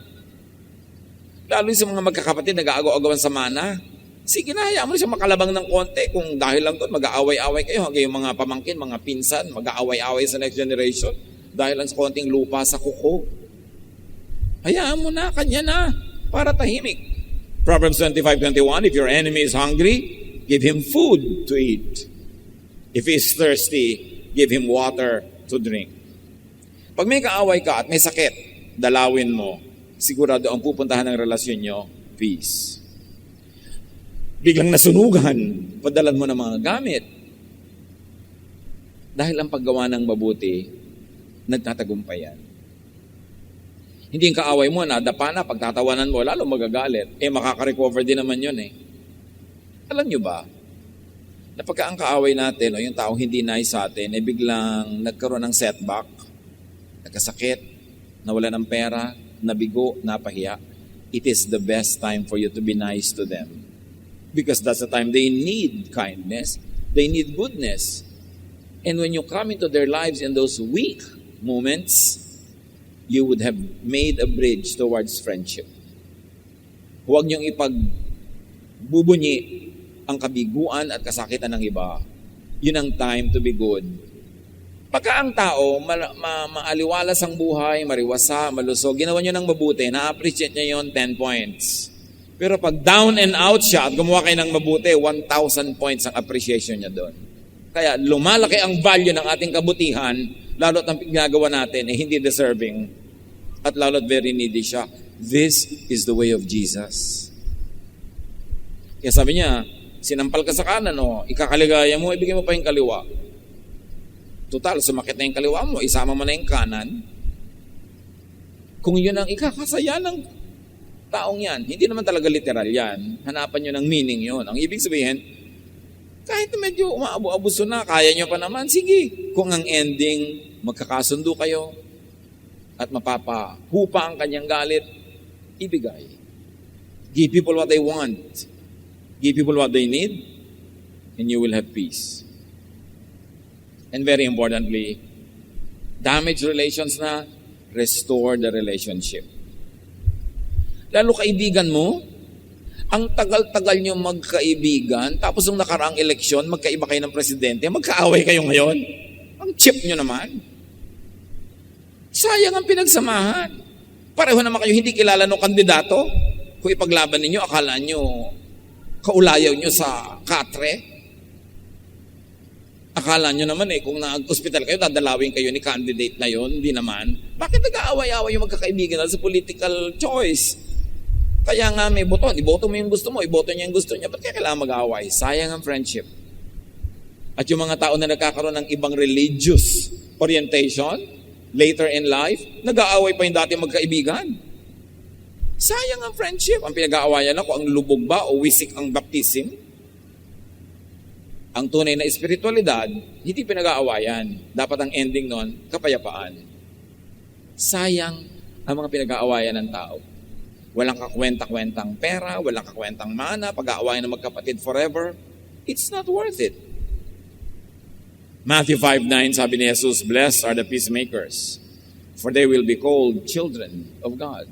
Lalo sa mga magkakapatid, nag-aagaw-agawan sa mana, sige na, hayaan mo siya makalabang ng konti. Kung dahil lang doon, mag-aaway-away kayo. Hanggang yung mga pamangkin, mga pinsan, mag-aaway-away sa next generation. Dahil lang sa konting lupa sa kuko. Hayaan mo na, kanya na, para tahimik. Proverbs 25:21, if your enemy is hungry, give him food to eat. If he is thirsty, give him water to drink. Pag may kaaway ka at may sakit, dalawin mo. Sigurado ang pupuntahan ng relasyon nyo, peace. Biglang nasunugan, padalan mo ng mga gamit. Dahil ang paggawa ng mabuti, nagtatagumpay yan. Hindi yung kaaway mo, nadapa na, pagtatawanan mo, lalo magagalit. Makaka-recover din naman yun Alam nyo ba, na pagka ang kaaway natin, o yung taong hindi nice sa atin, biglang nagkaroon ng setback, nagkasakit, nawala ng pera, nabigo, napahiya, it is the best time for you to be nice to them. Because that's the time they need kindness, they need goodness. And when you come into their lives in those weak moments, you would have made a bridge towards friendship. Huwag niyong ipagbubunyi ang kabiguan at kasakitan ng iba. Yun ang time to be good. Pagka ang tao, maaliwalas ang buhay, mariwasa, malusog, ginawa niyo ng mabuti, na-appreciate niya yun, 10 points. Pero pag down and out siya at gumawa kayo ng mabuti, 1,000 points ang appreciation niya doon. Kaya lumalaki ang value ng ating kabutihan, lalo't ang ginagawa natin ay hindi deserving at lalo't very needy siya. This is the way of Jesus. Kaya sabi niya, sinampal ka sa kanan, ikakaligaya mo, ibigay mo pa yung kaliwa. Total, sumakit na yung kaliwa mo, isama mo na yung kanan. Kung yun ang ikakasaya ng taong yan, hindi naman talaga literal yan. Hanapan nyo ng meaning yun. Ang ibig sabihin, kahit medyo umaabu-abuso na, kaya nyo pa naman, sige. Kung ang ending, magkakasundo kayo at mapapahupa ang kanyang galit, ibigay. Give people what they want. Give people what they need, and you will have peace. And very importantly, damaged relations na, restore the relationship. Lalo kaibigan mo, ang tagal-tagal nyo magkaibigan, tapos nung nakaraang eleksyon, magkaiba kayo ng presidente, magkaaway kayo ngayon. Ang cheap nyo naman. Sayang ang pinagsamahan. Pareho naman kayo hindi kilala ng kandidato. Kung ipaglaban ninyo, akala nyo, kaulayaw nyo sa katre. Akala nyo naman kung nag-hospital kayo, dadalawin kayo ni candidate na yon, hindi naman. Bakit nag-aaway-aaway yung magkakaibigan sa political choice? Kaya nga may boto. Iboto mo yung gusto mo, iboto niya yung gusto niya. Ba't kaya kailangan mag-aaway? Sayang ang friendship. At yung mga tao na nagkakaroon ng ibang religious orientation, later in life, nag-aaway pa yung dati magkaibigan. Sayang ang friendship. Ang pinag-aawayan ako, ang lubog ba o wisik ang baptism? Ang tunay na espiritualidad, hindi pinag-aawayan. Dapat ang ending nun, kapayapaan. Sayang ang mga pinag-aawayan ng tao. Walang kakwenta-kwentang pera, walang kakwentang mana, pag-aawayan ng magkapatid forever. It's not worth it. Matthew 5:9, sabi ni Jesus, "Blessed are the peacemakers, for they will be called children of God."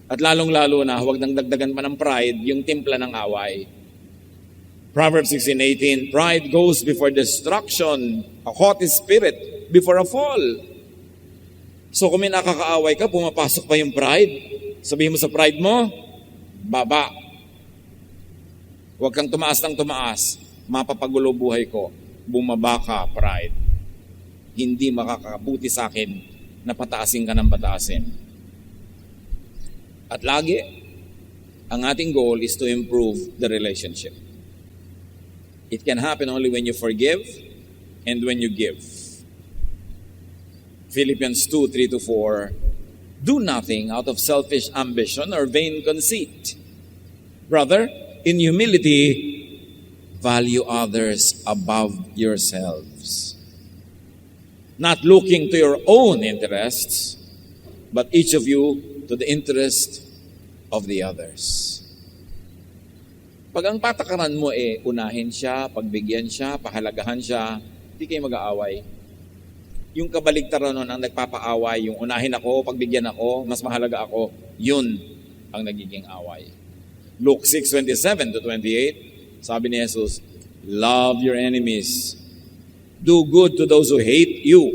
At lalong-lalo na, huwag nang dagdagan pa ng pride, yung timpla ng away. Proverbs 16:18, "Pride goes before destruction, a haughty spirit before a fall." So kung may nakakaaway ka, pumapasok pa yung pride. Sabihin mo sa pride mo, baba. Huwag kang tumaas ng tumaas. Mapapagulo buhay ko. Bumaba ka, pride. Hindi makakabuti sa akin na pataasin ka ng pataasin. At lagi, ang ating goal is to improve the relationship. It can happen only when you forgive and when you give. Philippians 2:3-4, "Do nothing out of selfish ambition or vain conceit. Rather, in humility, value others above yourselves. Not looking to your own interests, but each of you to the interest of the others." Pag ang patakaran mo unahin siya, pagbigyan siya, pahalagahan siya, hindi kayo mag-aaway. Yung kabaligtaran nun ang nagpapaaway, yung unahin ako, pagbigyan ako, mas mahalaga ako, yun ang nagiging away. Luke 6:27-28, sabi ni Jesus, "Love your enemies. Do good to those who hate you.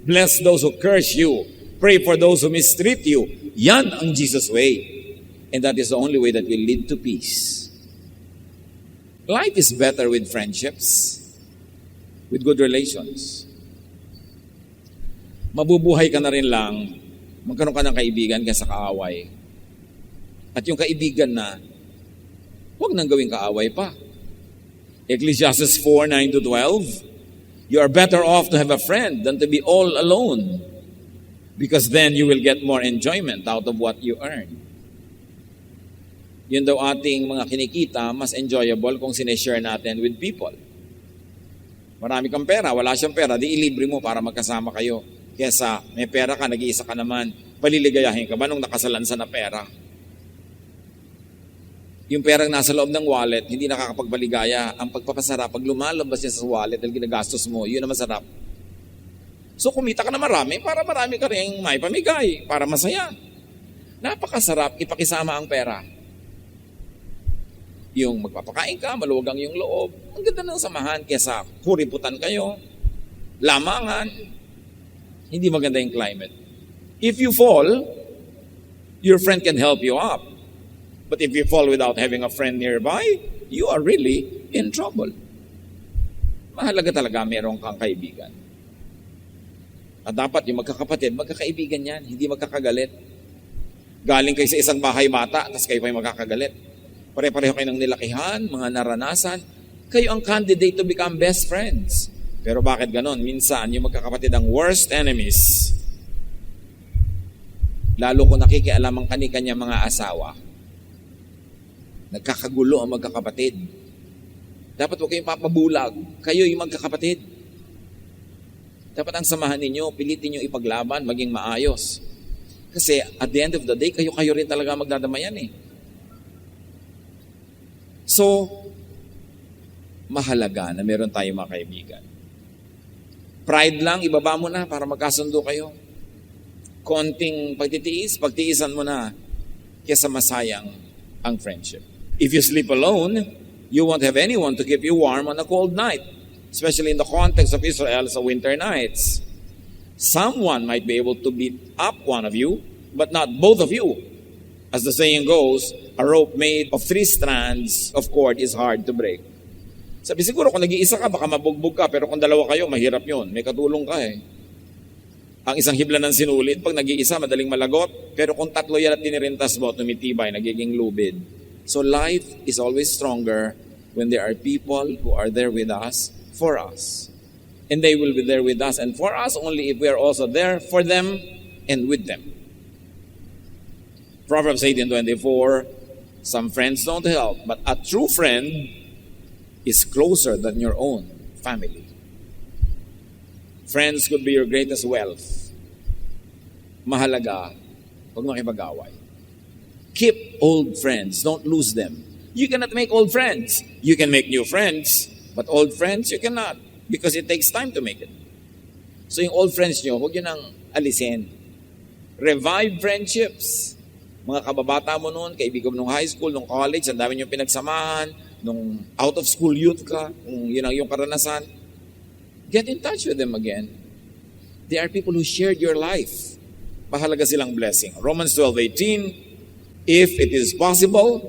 Bless those who curse you. Pray for those who mistreat you." Yan ang Jesus way. And that is the only way that will lead to peace. Life is better with friendships, with good relations. Mabubuhay ka na rin lang, magkaroon ka ng kaibigan kaysa kaaway. At yung kaibigan na, huwag nang gawing kaaway pa. Ecclesiastes 4:9-12, "You are better off to have a friend than to be all alone, because then you will get more enjoyment out of what you earn." Yun daw ating mga kinikita, mas enjoyable kung sineshare natin with people. Marami kang pera, wala siyang pera, di ilibre mo para magkasama kayo. Kesa may pera ka, nag-iisa ka naman, paliligayahin ka ba nung nakasalansa na pera? Yung perang nasa loob ng wallet, hindi nakakapagpaligaya. Ang pagpapasarap, pag lumalabas niya sa wallet dahil ginagastos mo, yun ang masarap. So kumita ka na marami, para marami ka rin may pamigay, para masaya. Napakasarap ipakisama ang pera. Yung magpapakain ka, maluwagang yung loob. Ang ganda ng samahan kesa kuriputan kayo, lamangan. Hindi maganda yung climate. If you fall, Your friend can help you up. But if you fall without having a friend nearby, you are really in trouble. Mahalaga talaga meron kang kaibigan. At dapat yung magkakapatid, magkakaibigan yan, hindi magkakagalit. Galing kayo sa isang bahay bata, tapos kayo pa yung magkakagalit. Pare-pareho kayo ng nilakihan, mga naranasan. Kayo ang candidate to become best friends. Pero bakit ganon? Minsan, yung magkakapatid ang worst enemies. Lalo kung nakikialam ang kani-kanya mga asawa. Nagkakagulo ang magkakapatid. Dapat huwag kayong papabulag. Kayo yung magkakapatid. Dapat ang samahan ninyo, pilitin nyo ipaglaban, maging maayos. Kasi at the end of the day, kayo rin talaga magdadamayan eh. So, mahalaga na meron tayong mga kaibigan. Pride lang, ibaba mo na para magkasundo kayo. Konting pagtiisan mo na kesa masayang ang friendship. If you sleep alone, you won't have anyone to keep you warm on a cold night, especially in the context of Israel sa winter nights. Someone might be able to beat up one of you, but not both of you. As the saying goes, a rope made of 3 strands of cord is hard to break. Sabi siguro kung nag-iisa ka, baka mabugbog ka, pero kung dalawa kayo, mahirap yun. May katulong ka eh. Ang isang hibla ng sinulit, pag nag-iisa, madaling malagot. Pero kung 3 yan at tinirintas mo, tumitibay, nagiging lubid. So life is always stronger when there are people who are there with us, for us. And they will be there with us and for us only if we are also there for them and with them. Proverbs 18:24, some friends don't help, but a true friend is closer than your own family. Friends could be your greatest wealth. Mahalaga, huwag makipag-away. Keep old friends, don't lose them. You cannot make old friends. You can make new friends, but old friends you cannot because it takes time to make it. So yung old friends nyo, huwag yun ang alisin. Revive friendships. Mga kababata mo noon, kaibigan mo nung high school, nung college, ang dami nyo pinagsamahan, nung out of school youth ka, kung yun ang yung karanasan. Get in touch with them again. They are people who shared your life. Mahalaga silang blessing. Romans 12:18, if it is possible,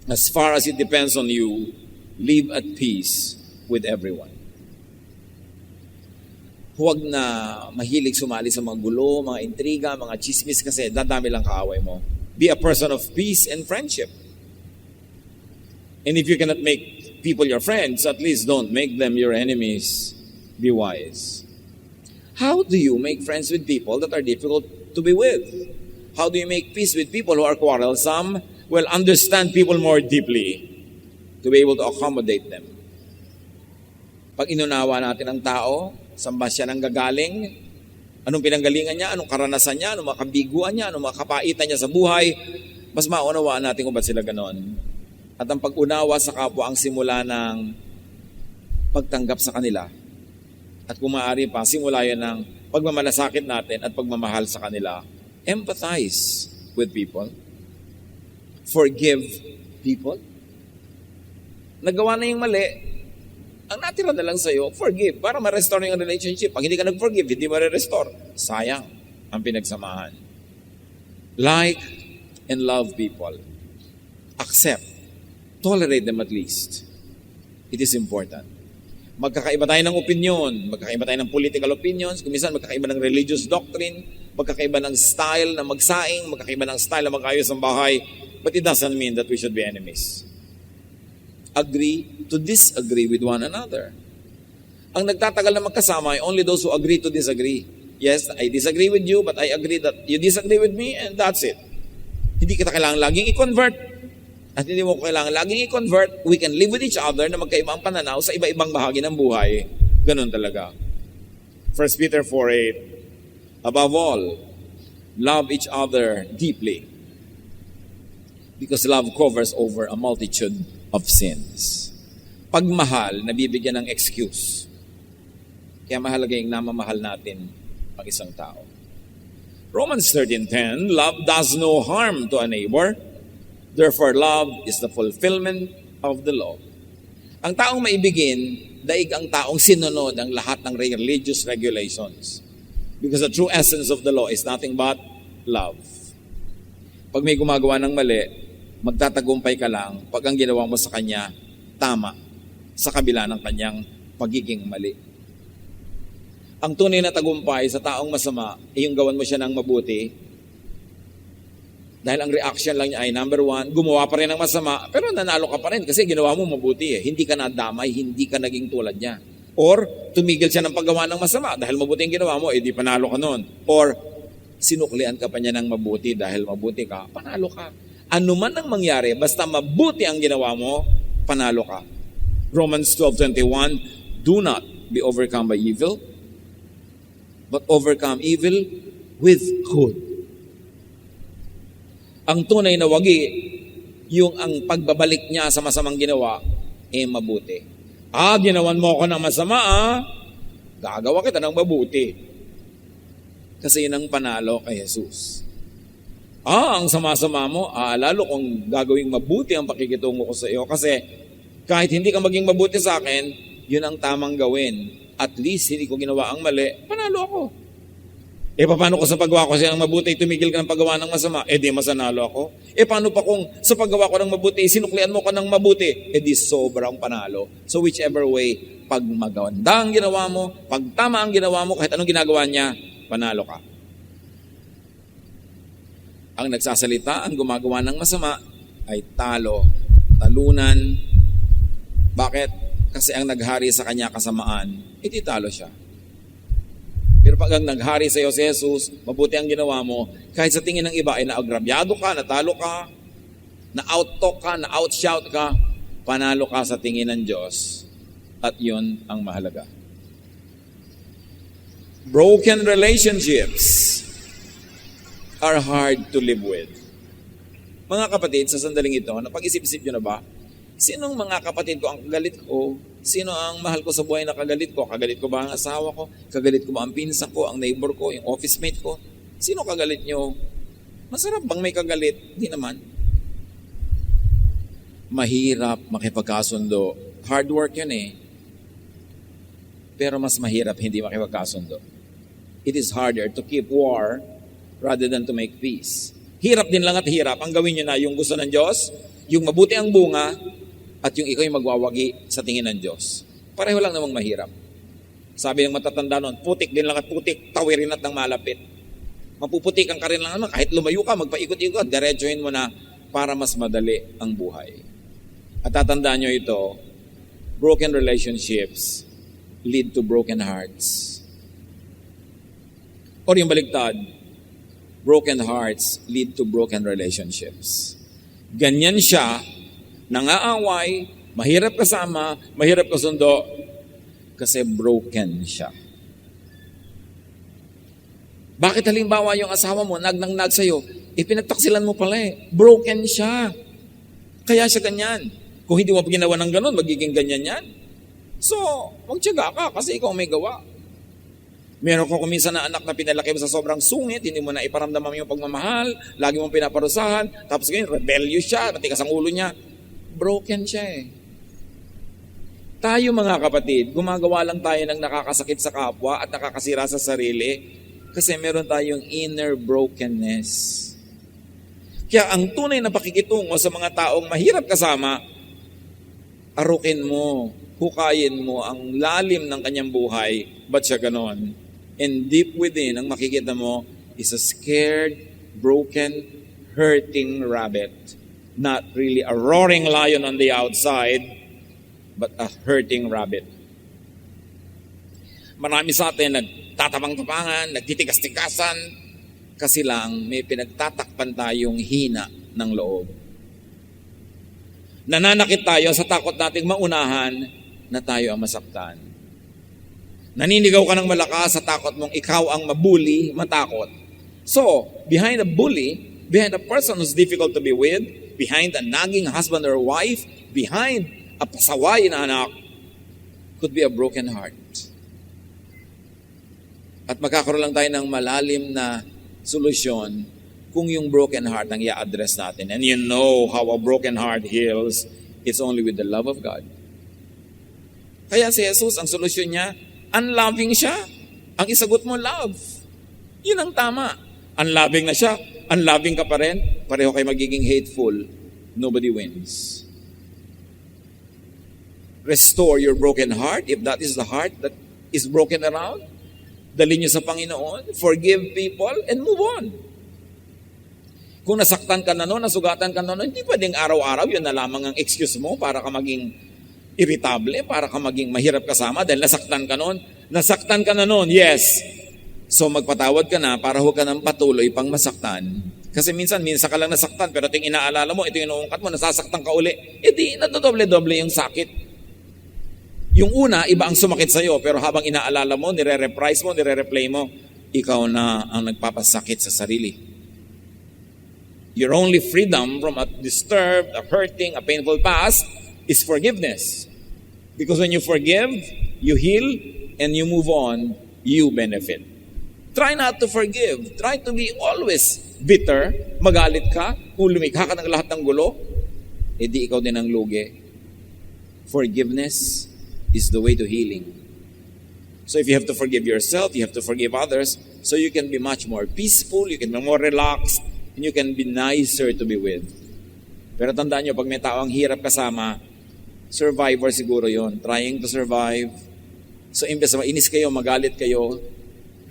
as far as it depends on you, live at peace with everyone. Huwag na mahilig sumali sa mga gulo, mga intriga, mga chismis kasi dadami lang kaaway mo. Be a person of peace and friendship. And if you cannot make people your friends, at least don't make them your enemies. Be wise. How do you make friends with people that are difficult to be with? How do you make peace with people who are quarrelsome? Well, understand people more deeply to be able to accommodate them. Pag inunawa natin ang tao, saan ba siya nang gagaling? Anong pinanggalingan niya? Anong karanasan niya? Anong makabiguan niya? Anong makapaitan niya sa buhay? Mas maunawaan natin kung ba't sila ganon. At ang pag-unawa sa kapwa ang simula ng pagtanggap sa kanila. At kung maaari pa, simula yan ng pagmamalasakit natin at pagmamahal sa kanila. Empathize with people. Forgive people. Nagawa na yung mali, ang natira na lang sa'yo, forgive, para ma-restore yung relationship. Pag hindi ka nag-forgive, hindi ma-restore. Sayang ang pinagsamahan. Like and love people. Accept. Tolerate them at least. It is important. Magkakaiba tayo ng opinion, magkakaiba tayo ng political opinions, kuminsan magkakaiba ng religious doctrine, magkakaiba ng style na magsaing, magkakaiba ng style na mag-ayos ng bahay, but it doesn't mean that we should be enemies. Agree to disagree with one another. Ang nagtatagal na magkasama ay only those who agree to disagree. Yes, I disagree with you, but I agree that you disagree with me, and that's it. Hindi kita kailangan laging i-convert. At hindi mo kailangan laging i-convert. We can live with each other na magkaiba ang pananaw sa iba-ibang bahagi ng buhay. Ganun talaga. 1 Peter 4:8, above all, love each other deeply. Because love covers over a multitude of sins. Pagmahal, nabibigyan ng excuse. Kaya mahalaga yung namamahal natin ang isang tao. Romans 13:10, love does no harm to a neighbor. Therefore, love is the fulfillment of the law. Ang taong maibigin, daig ang taong sinunod ang lahat ng religious regulations. Because the true essence of the law is nothing but love. Pag may gumagawa ng mali, magtatagumpay ka lang pag ang ginawa mo sa kanya, tama, sa kabila ng kanyang pagiging mali. Ang tunay na tagumpay sa taong masama ay yung gawan mo siya ng mabuti. Dahil ang reaction lang niya ay, number one, gumawa pa rin ng masama, pero nanalo ka pa rin kasi ginawa mo mabuti eh. Hindi ka nadamay, hindi ka naging tulad niya. Or, tumigil siya ng paggawa ng masama dahil mabuti ang ginawa mo, di panalo ka nun. Or, sinuklian ka pa niya ng mabuti dahil mabuti ka, panalo ka. Ano man ang mangyari, basta mabuti ang ginawa mo, panalo ka. Romans 12:21, do not be overcome by evil, but overcome evil with good. Ang tunay na wagi, yung ang pagbabalik niya sa masamang ginawa, mabuti. Ginawan mo ako ng masama, gagawa kita ng mabuti. Kasi yun ang panalo kay Jesus. Ang sama-sama mo, lalo kung gagawing mabuti ang pakikitungo ko sa iyo. Kasi kahit hindi ka maging mabuti sa akin, yun ang tamang gawin. At least hindi ko ginawa ang mali, panalo ako. Paano ko sa paggawa ko siya ng mabuti, tumigil ka ng paggawa ng masama, di masanalo ako. Paano pa kung sa paggawa ko ng mabuti, sinuklian mo ko ng mabuti, di sobrang panalo. So whichever way, pag maganda ang ginawa mo, pag tama ang ginawa mo, kahit anong ginagawa niya, panalo ka. Ang nagsasalita, ang gumagawa ng masama, ay talo, talunan. Bakit? Kasi ang naghari sa kanya kasamaan, talo siya. Pero pag ang naghari sa iyo si Jesus, mabuti ang ginawa mo, kahit sa tingin ng iba ay naagrabyado ka, natalo ka, na-out-talk ka, na-out-shout ka, panalo ka sa tingin ng Diyos. At yun ang mahalaga. Broken relationships are hard to live with. Mga kapatid, sa sandaling ito, napag-isip-isip nyo na ba? Sinong mga kapatid ko ang kagalit ko? Sino ang mahal ko sa buhay na kagalit ko? Kagalit ko ba ang asawa ko? Kagalit ko ba ang pinsan ko, ang neighbor ko, yung office mate ko? Sino kagalit nyo? Masarap bang may kagalit? Hindi naman. Mahirap makipagkasundo. Hard work yun eh. Pero mas mahirap hindi makipagkasundo. It is harder to keep war rather than to make peace. Hirap din lang at hirap. Ang gawin nyo na yung gusto ng Diyos, yung mabuti ang bunga, at yung ikaw yung magwawagi sa tingin ng Diyos. Pareho lang namang mahirap. Sabi ng matatanda noon, putik din lang at putik, tawirin at ng malapit. Mapuputikan ka rin lang naman, kahit lumayo ka, magpaikot-ikot, diretsuhin mo na para mas madali ang buhay. At tatandaan nyo ito, broken relationships lead to broken hearts. Or yung baligtad, broken hearts lead to broken relationships. Ganyan siya, nangaaway, mahirap kasama, mahirap kasundo, kasi broken siya. Bakit halimbawa yung asawa mo, nagnang-nag sa'yo, pinagtaksilan mo pala broken siya. Kaya siya ganyan. Kung hindi mo ginawa ng ganun, magiging ganyan yan. So, magtiyaga ka kasi ikaw may gawa. Meron ko kuminsan na anak na pinalaki mo sa sobrang sungit, hindi mo na iparamdaman yung pagmamahal, lagi mong pinaparusahan, tapos ganyan, rebellious siya, matigas ang ulo niya. Broken siya eh. Tayo mga kapatid, gumagawa lang tayo ng nakakasakit sa kapwa at nakakasira sa sarili kasi meron tayong inner brokenness. Kaya ang tunay na pakikitungo sa mga taong mahirap kasama, arukin mo, hukayin mo ang lalim ng kanyang buhay. Ba't siya ganon? And deep within, ang makikita mo is a scared, broken, hurting rabbit. Not really a roaring lion on the outside, but a hurting rabbit. Marami sa atin nagtatabang-tabangan, nagtitigas-tigasan, kasi lang may pinagtatakpan tayong hina ng loob. Nananakit tayo sa takot nating maunahan na tayo ang masaktan. Naninigaw ka ng malakas sa takot mong ikaw ang mabuli, matakot. So, behind a bully, behind a person who's difficult to be with, behind a nagging husband or wife, behind a pasaway na anak, could be a broken heart. At magkakaroon lang tayo ng malalim na solusyon kung yung broken heart ang i-address natin. And you know how a broken heart heals, it's only with the love of God. Kaya si Jesus, ang solusyon niya, unloving siya. Ang isagot mo, love. Yun ang tama. Unloving na siya, unloving ka pa rin, pareho kayo magiging hateful, nobody wins. Restore your broken heart, if that is the heart that is broken around. Dalhin niyo sa Panginoon, forgive people, and move on. Kung nasaktan ka na noon, nasugatan ka na noon, hindi pwedeng araw-araw, yun na lamang ang excuse mo para ka maging irritable, para ka maging mahirap kasama dahil nasaktan ka noon. Nasaktan ka na noon, yes. So magpatawad ka na para huwag ka nang patuloy pang masaktan. Kasi minsan ka lang nasaktan, pero ito yung inaalala mo, ito yung inuungkat mo, nasasaktan ka uli. E di, nadodoble-doble yung sakit. Yung una, iba ang sumakit sa'yo, pero habang inaalala mo, nire-reprise mo, nire-replay mo, ikaw na ang nagpapasakit sa sarili. Your only freedom from a disturbed, a hurting, a painful past is forgiveness. Because when you forgive, you heal, and you move on, you benefit. Try not to forgive. Try to be always bitter. Magalit ka, kung lumikha ka ng lahat ng gulo, edi ikaw din ang lugi. Forgiveness is the way to healing. So if you have to forgive yourself, you have to forgive others, so you can be much more peaceful, you can be more relaxed, and you can be nicer to be with. Pero tandaan nyo, pag may tao ang hirap kasama, survivor siguro yon, trying to survive. So imbes na mainis kayo, magalit kayo,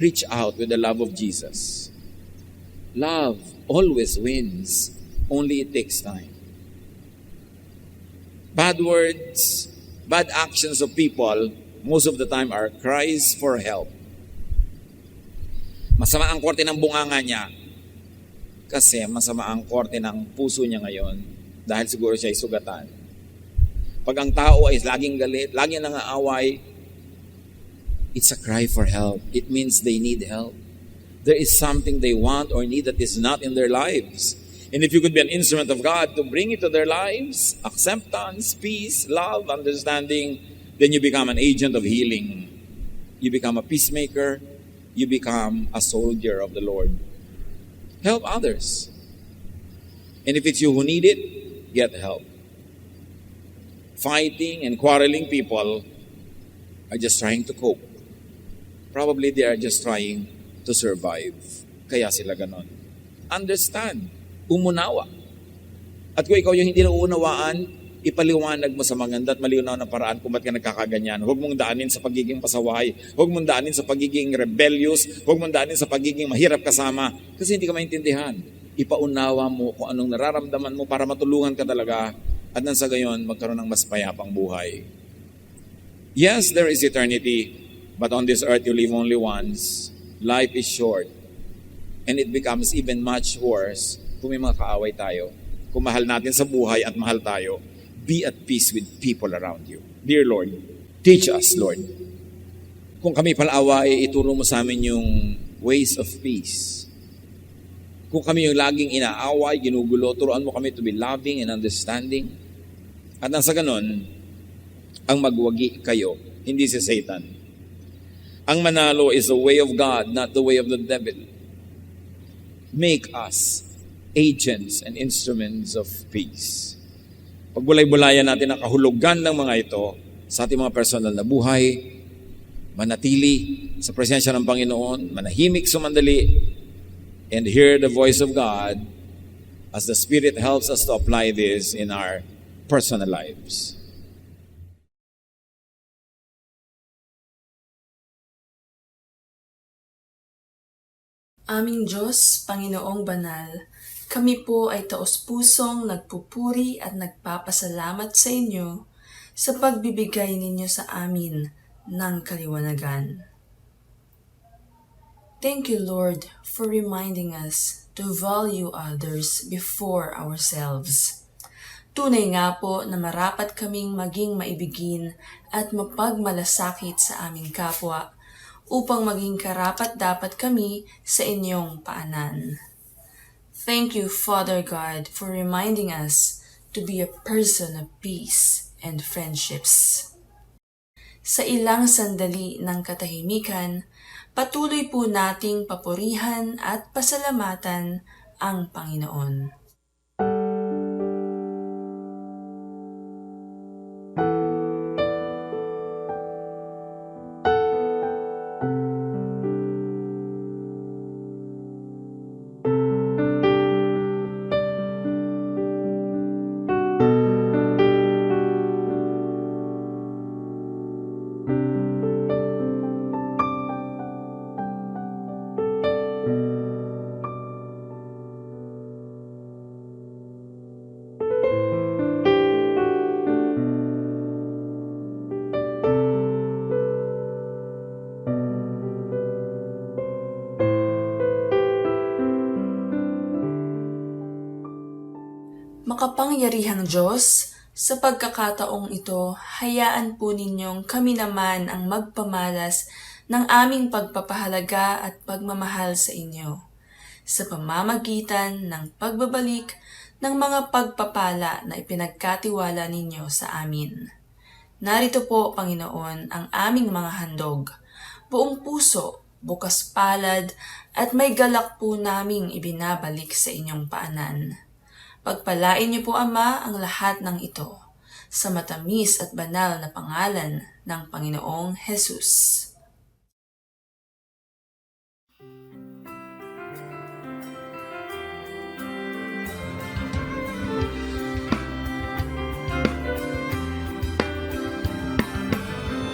reach out with the love of Jesus. Love always wins, only it takes time. Bad words, bad actions of people, most of the time are cries for help. Masama ang korte ng bunganga niya kasi masama ang korte ng puso niya ngayon dahil siguro siya ay sugatan. Pag ang tao ay laging galit, laging nangaaway, it's a cry for help. It means they need help. There is something they want or need that is not in their lives. And if you could be an instrument of God to bring it to their lives, acceptance, peace, love, understanding, then you become an agent of healing. You become a peacemaker. You become a soldier of the Lord. Help others. And if it's you who need it, get help. Fighting and quarreling people are just trying to cope. Probably they are just trying to survive. Kaya sila ganon. Understand. Umunawa. At kung ikaw yung hindi na uunawaan, ipaliwanag mo sa maganda at malinaw na paraan kung ba't ka nagkakaganyan. Huwag mong daanin sa pagiging pasaway. Huwag mong daanin sa pagiging rebellious. Huwag mong daanin sa pagiging mahirap kasama. Kasi hindi ka maintindihan. Ipaunawa mo kung anong nararamdaman mo para matulungan ka talaga at nang sa gayon, magkaroon ng mas payapang buhay. Yes, there is eternity, but on this earth you live only once. Life is short. And it becomes even much worse kung may mga kaaway tayo. Kung mahal natin sa buhay at mahal tayo, be at peace with people around you. Dear Lord, teach us, Lord. Kung kami palaaway, ituro mo sa amin yung ways of peace. Kung kami yung laging inaaway, ginugulo, turuan mo kami to be loving and understanding. At nang sa ganon, ang magwagi kayo, hindi si Satan. Ang manalo is the way of God, not the way of the devil. Make us agents and instruments of peace. Pagbulay-bulayan natin ang kahulugan ng mga ito sa ating mga personal na buhay, manatili sa presensya ng Panginoon, manahimik sumandali, and hear the voice of God as the Spirit helps us to apply this in our personal lives. Aming Diyos, Panginoong Banal, kami po ay taos-pusong nagpupuri at nagpapasalamat sa inyo sa pagbibigay ninyo sa amin ng kaliwanagan. Thank you, Lord, for reminding us to value others before ourselves. Tunay nga po na marapat kaming maging maibigin at mapagmalasakit sa aming kapwa upang maging karapat-dapat kami sa inyong paanan. Thank you, Father God, for reminding us to be a person of peace and friendships. Sa ilang sandali ng katahimikan, patuloy po nating papurihan at pasalamatan ang Panginoon. Makapangyarihang Diyos, sa pagkakataong ito, hayaan po ninyong kami naman ang magpamalas ng aming pagpapahalaga at pagmamahal sa inyo, sa pamamagitan ng pagbabalik ng mga pagpapala na ipinagkatiwala ninyo sa amin. Narito po, Panginoon, ang aming mga handog, buong puso, bukas palad, at may galak po naming ibinabalik sa inyong paanan. Pagpalain niyo po, Ama, ang lahat ng ito, sa matamis at banal na pangalan ng Panginoong Jesus.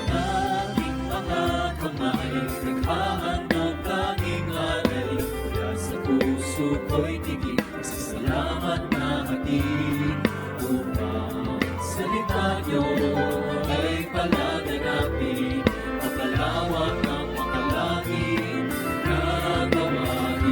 Aming mga kamay, naghahandog tanging alay, mula sa puso ko'y tigil, salamat na hatid, upang salita niyo ay palaganapin, at palawak ng makalangit na gawain.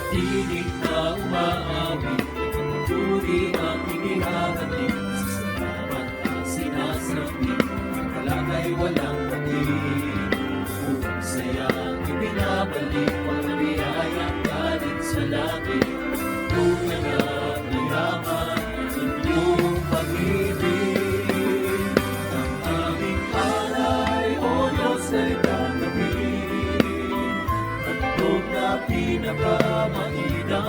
Tinig na umaawit, pagpapuri ang inihahatid, sa salamat ang sinasabi, ang kalagay walang hatid, upang sayang ibinabalik, pagpapiyayang galing sa langit, tunay na yaman ng iyong pag-ibig. Ang aming alay, O Diyos, ay tanggapin, handog na pinakamahina,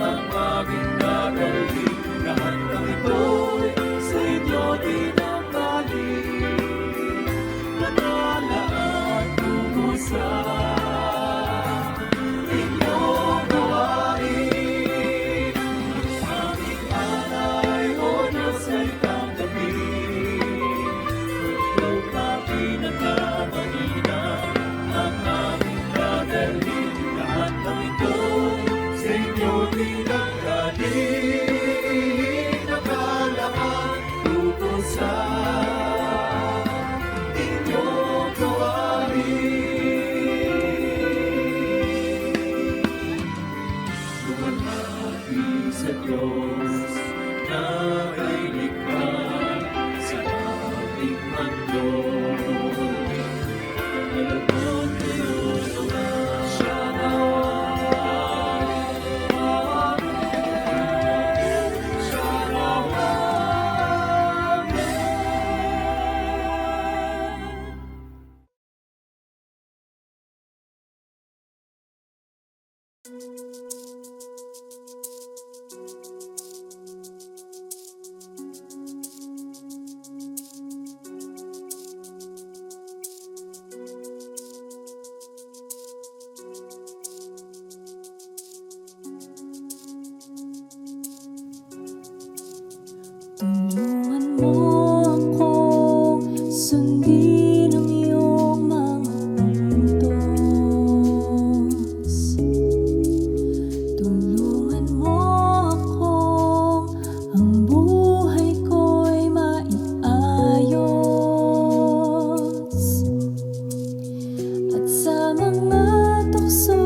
ang aming gagawin, lahat ng ito'y sa inyo dinamdalin, manalaan tungo sa inyong gawain. Aming alay, O Diyos, ay tanggapin, handog na pinakamahina, ang aming gagawin, lahat ng ito'y sa inyo dinamdalin, nakalaan tungo sa inyong gawain. Lumalapi sa Diyos na ay likha sa aming handog. Alabang tulungan siya Tulungan mo akong sundin ang iyong mga utos. Tulungan mo akong ang buhay ko'y maiayos. At sa mga tukso,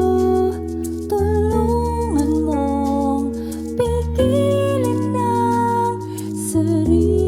tulungan mong pigilin ng sarili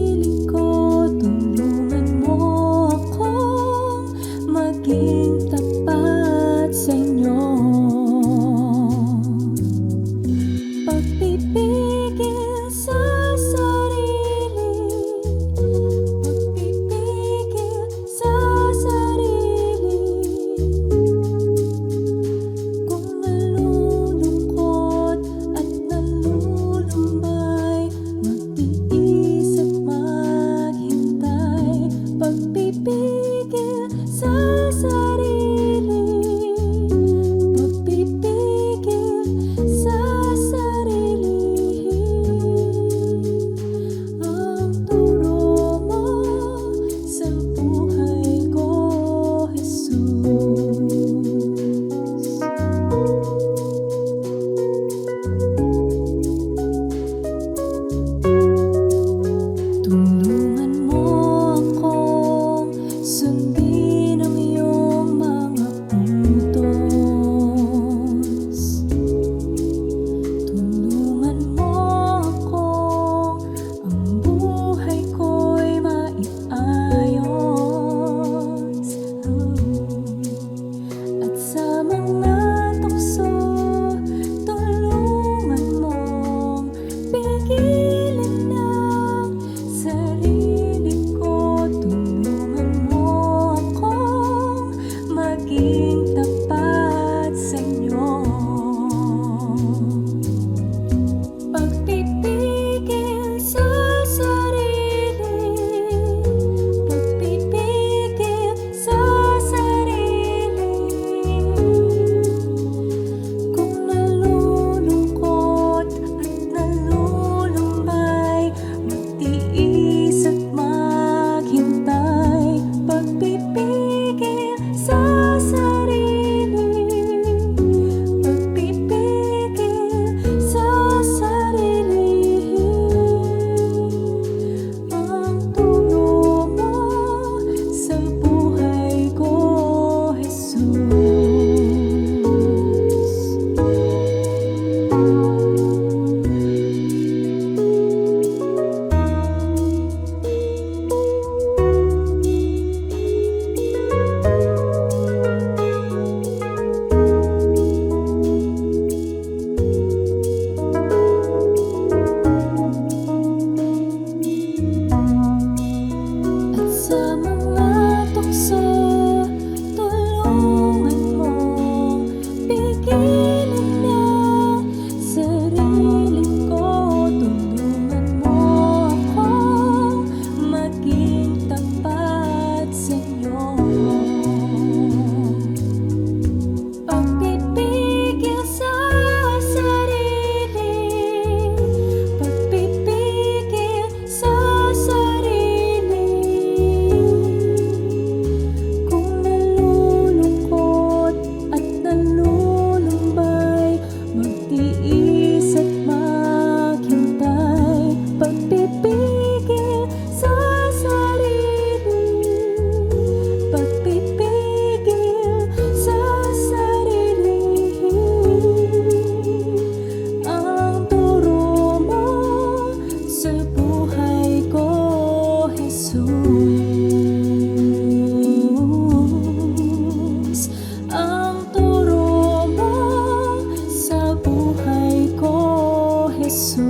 Jesus.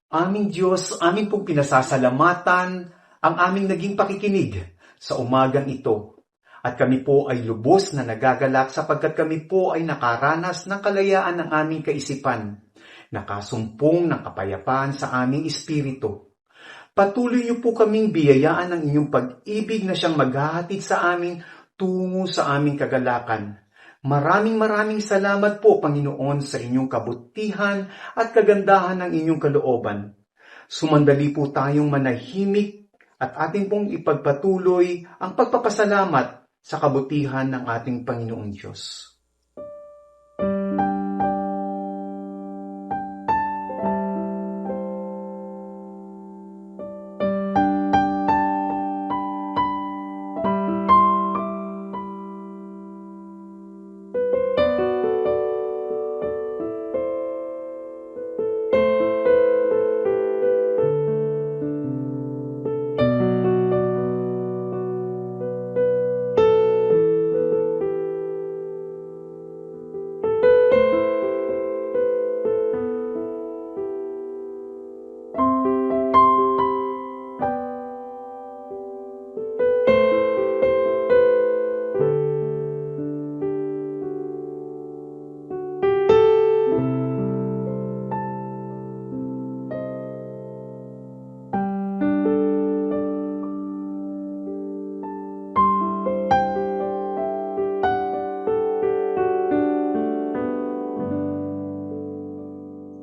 Aming Diyos, amin pong pinasasalamatan ang aming naging pakikinig sa umagang ito. At kami po ay lubos na nagagalak sapagkat kami po ay nakaranas ng kalayaan ng aming kaisipan, nakasumpong ng kapayapaan sa aming espiritu. Patuloy niyo po kaming biyayaan ng inyong pag-ibig na siyang maghahatid sa amin tungo sa aming kagalakan. Maraming salamat po, Panginoon, sa inyong kabutihan at kagandahan ng inyong kalooban. Sumandali po tayong manahimik at ating pong ipagpatuloy ang pagpapasalamat sa kabutihan ng ating Panginoong Diyos.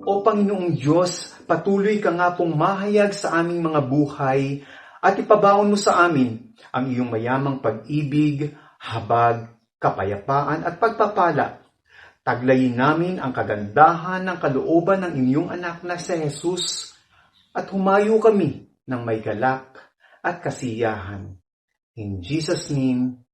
O Panginoong Diyos, patuloy ka nga pong mahayag sa aming mga buhay at ipabaon mo sa amin ang iyong mayamang pag-ibig, habag, kapayapaan at pagpapala. Taglayin namin ang kagandahan ng kalooban ng inyong anak na si Jesus at humayo kami ng may galak at kasiyahan. In Jesus' name,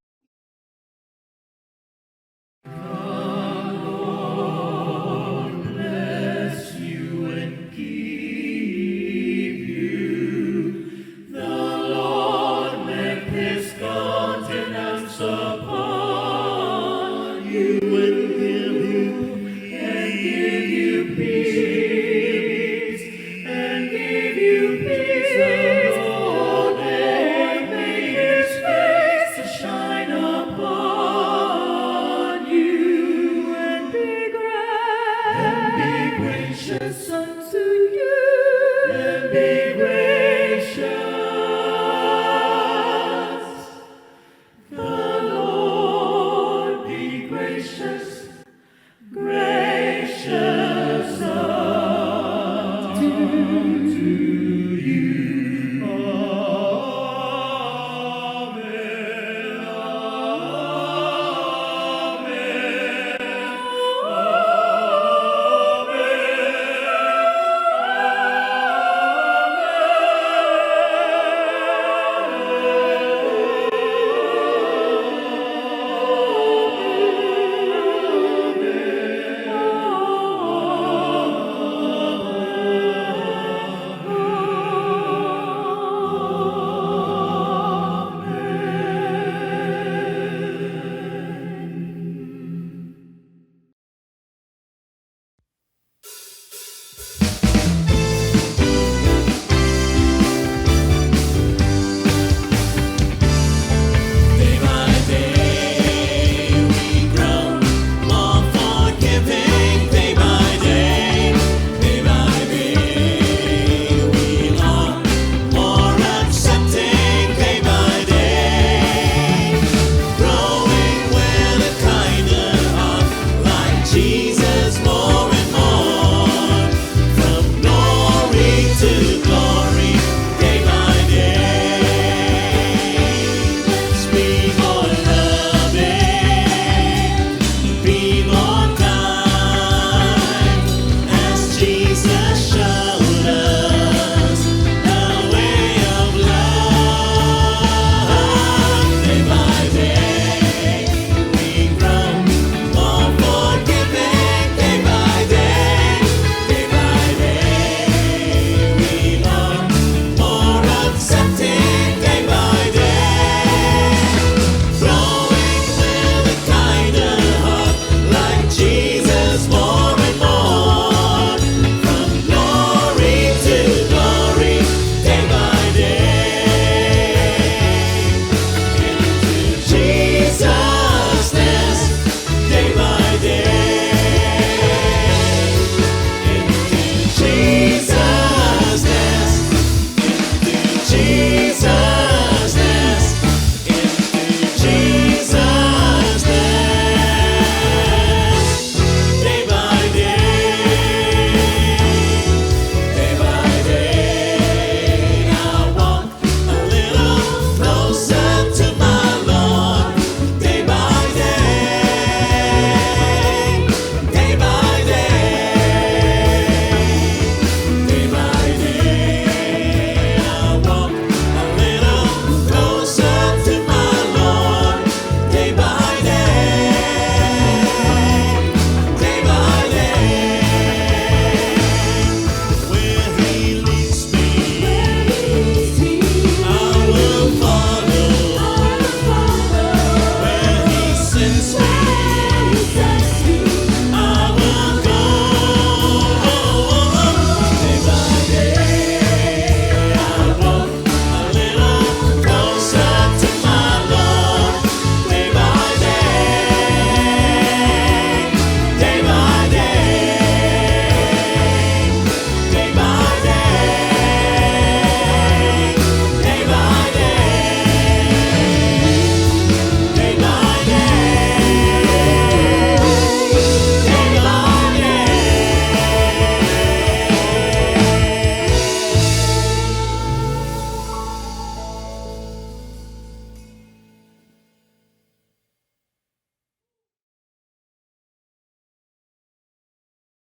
gracious unto you.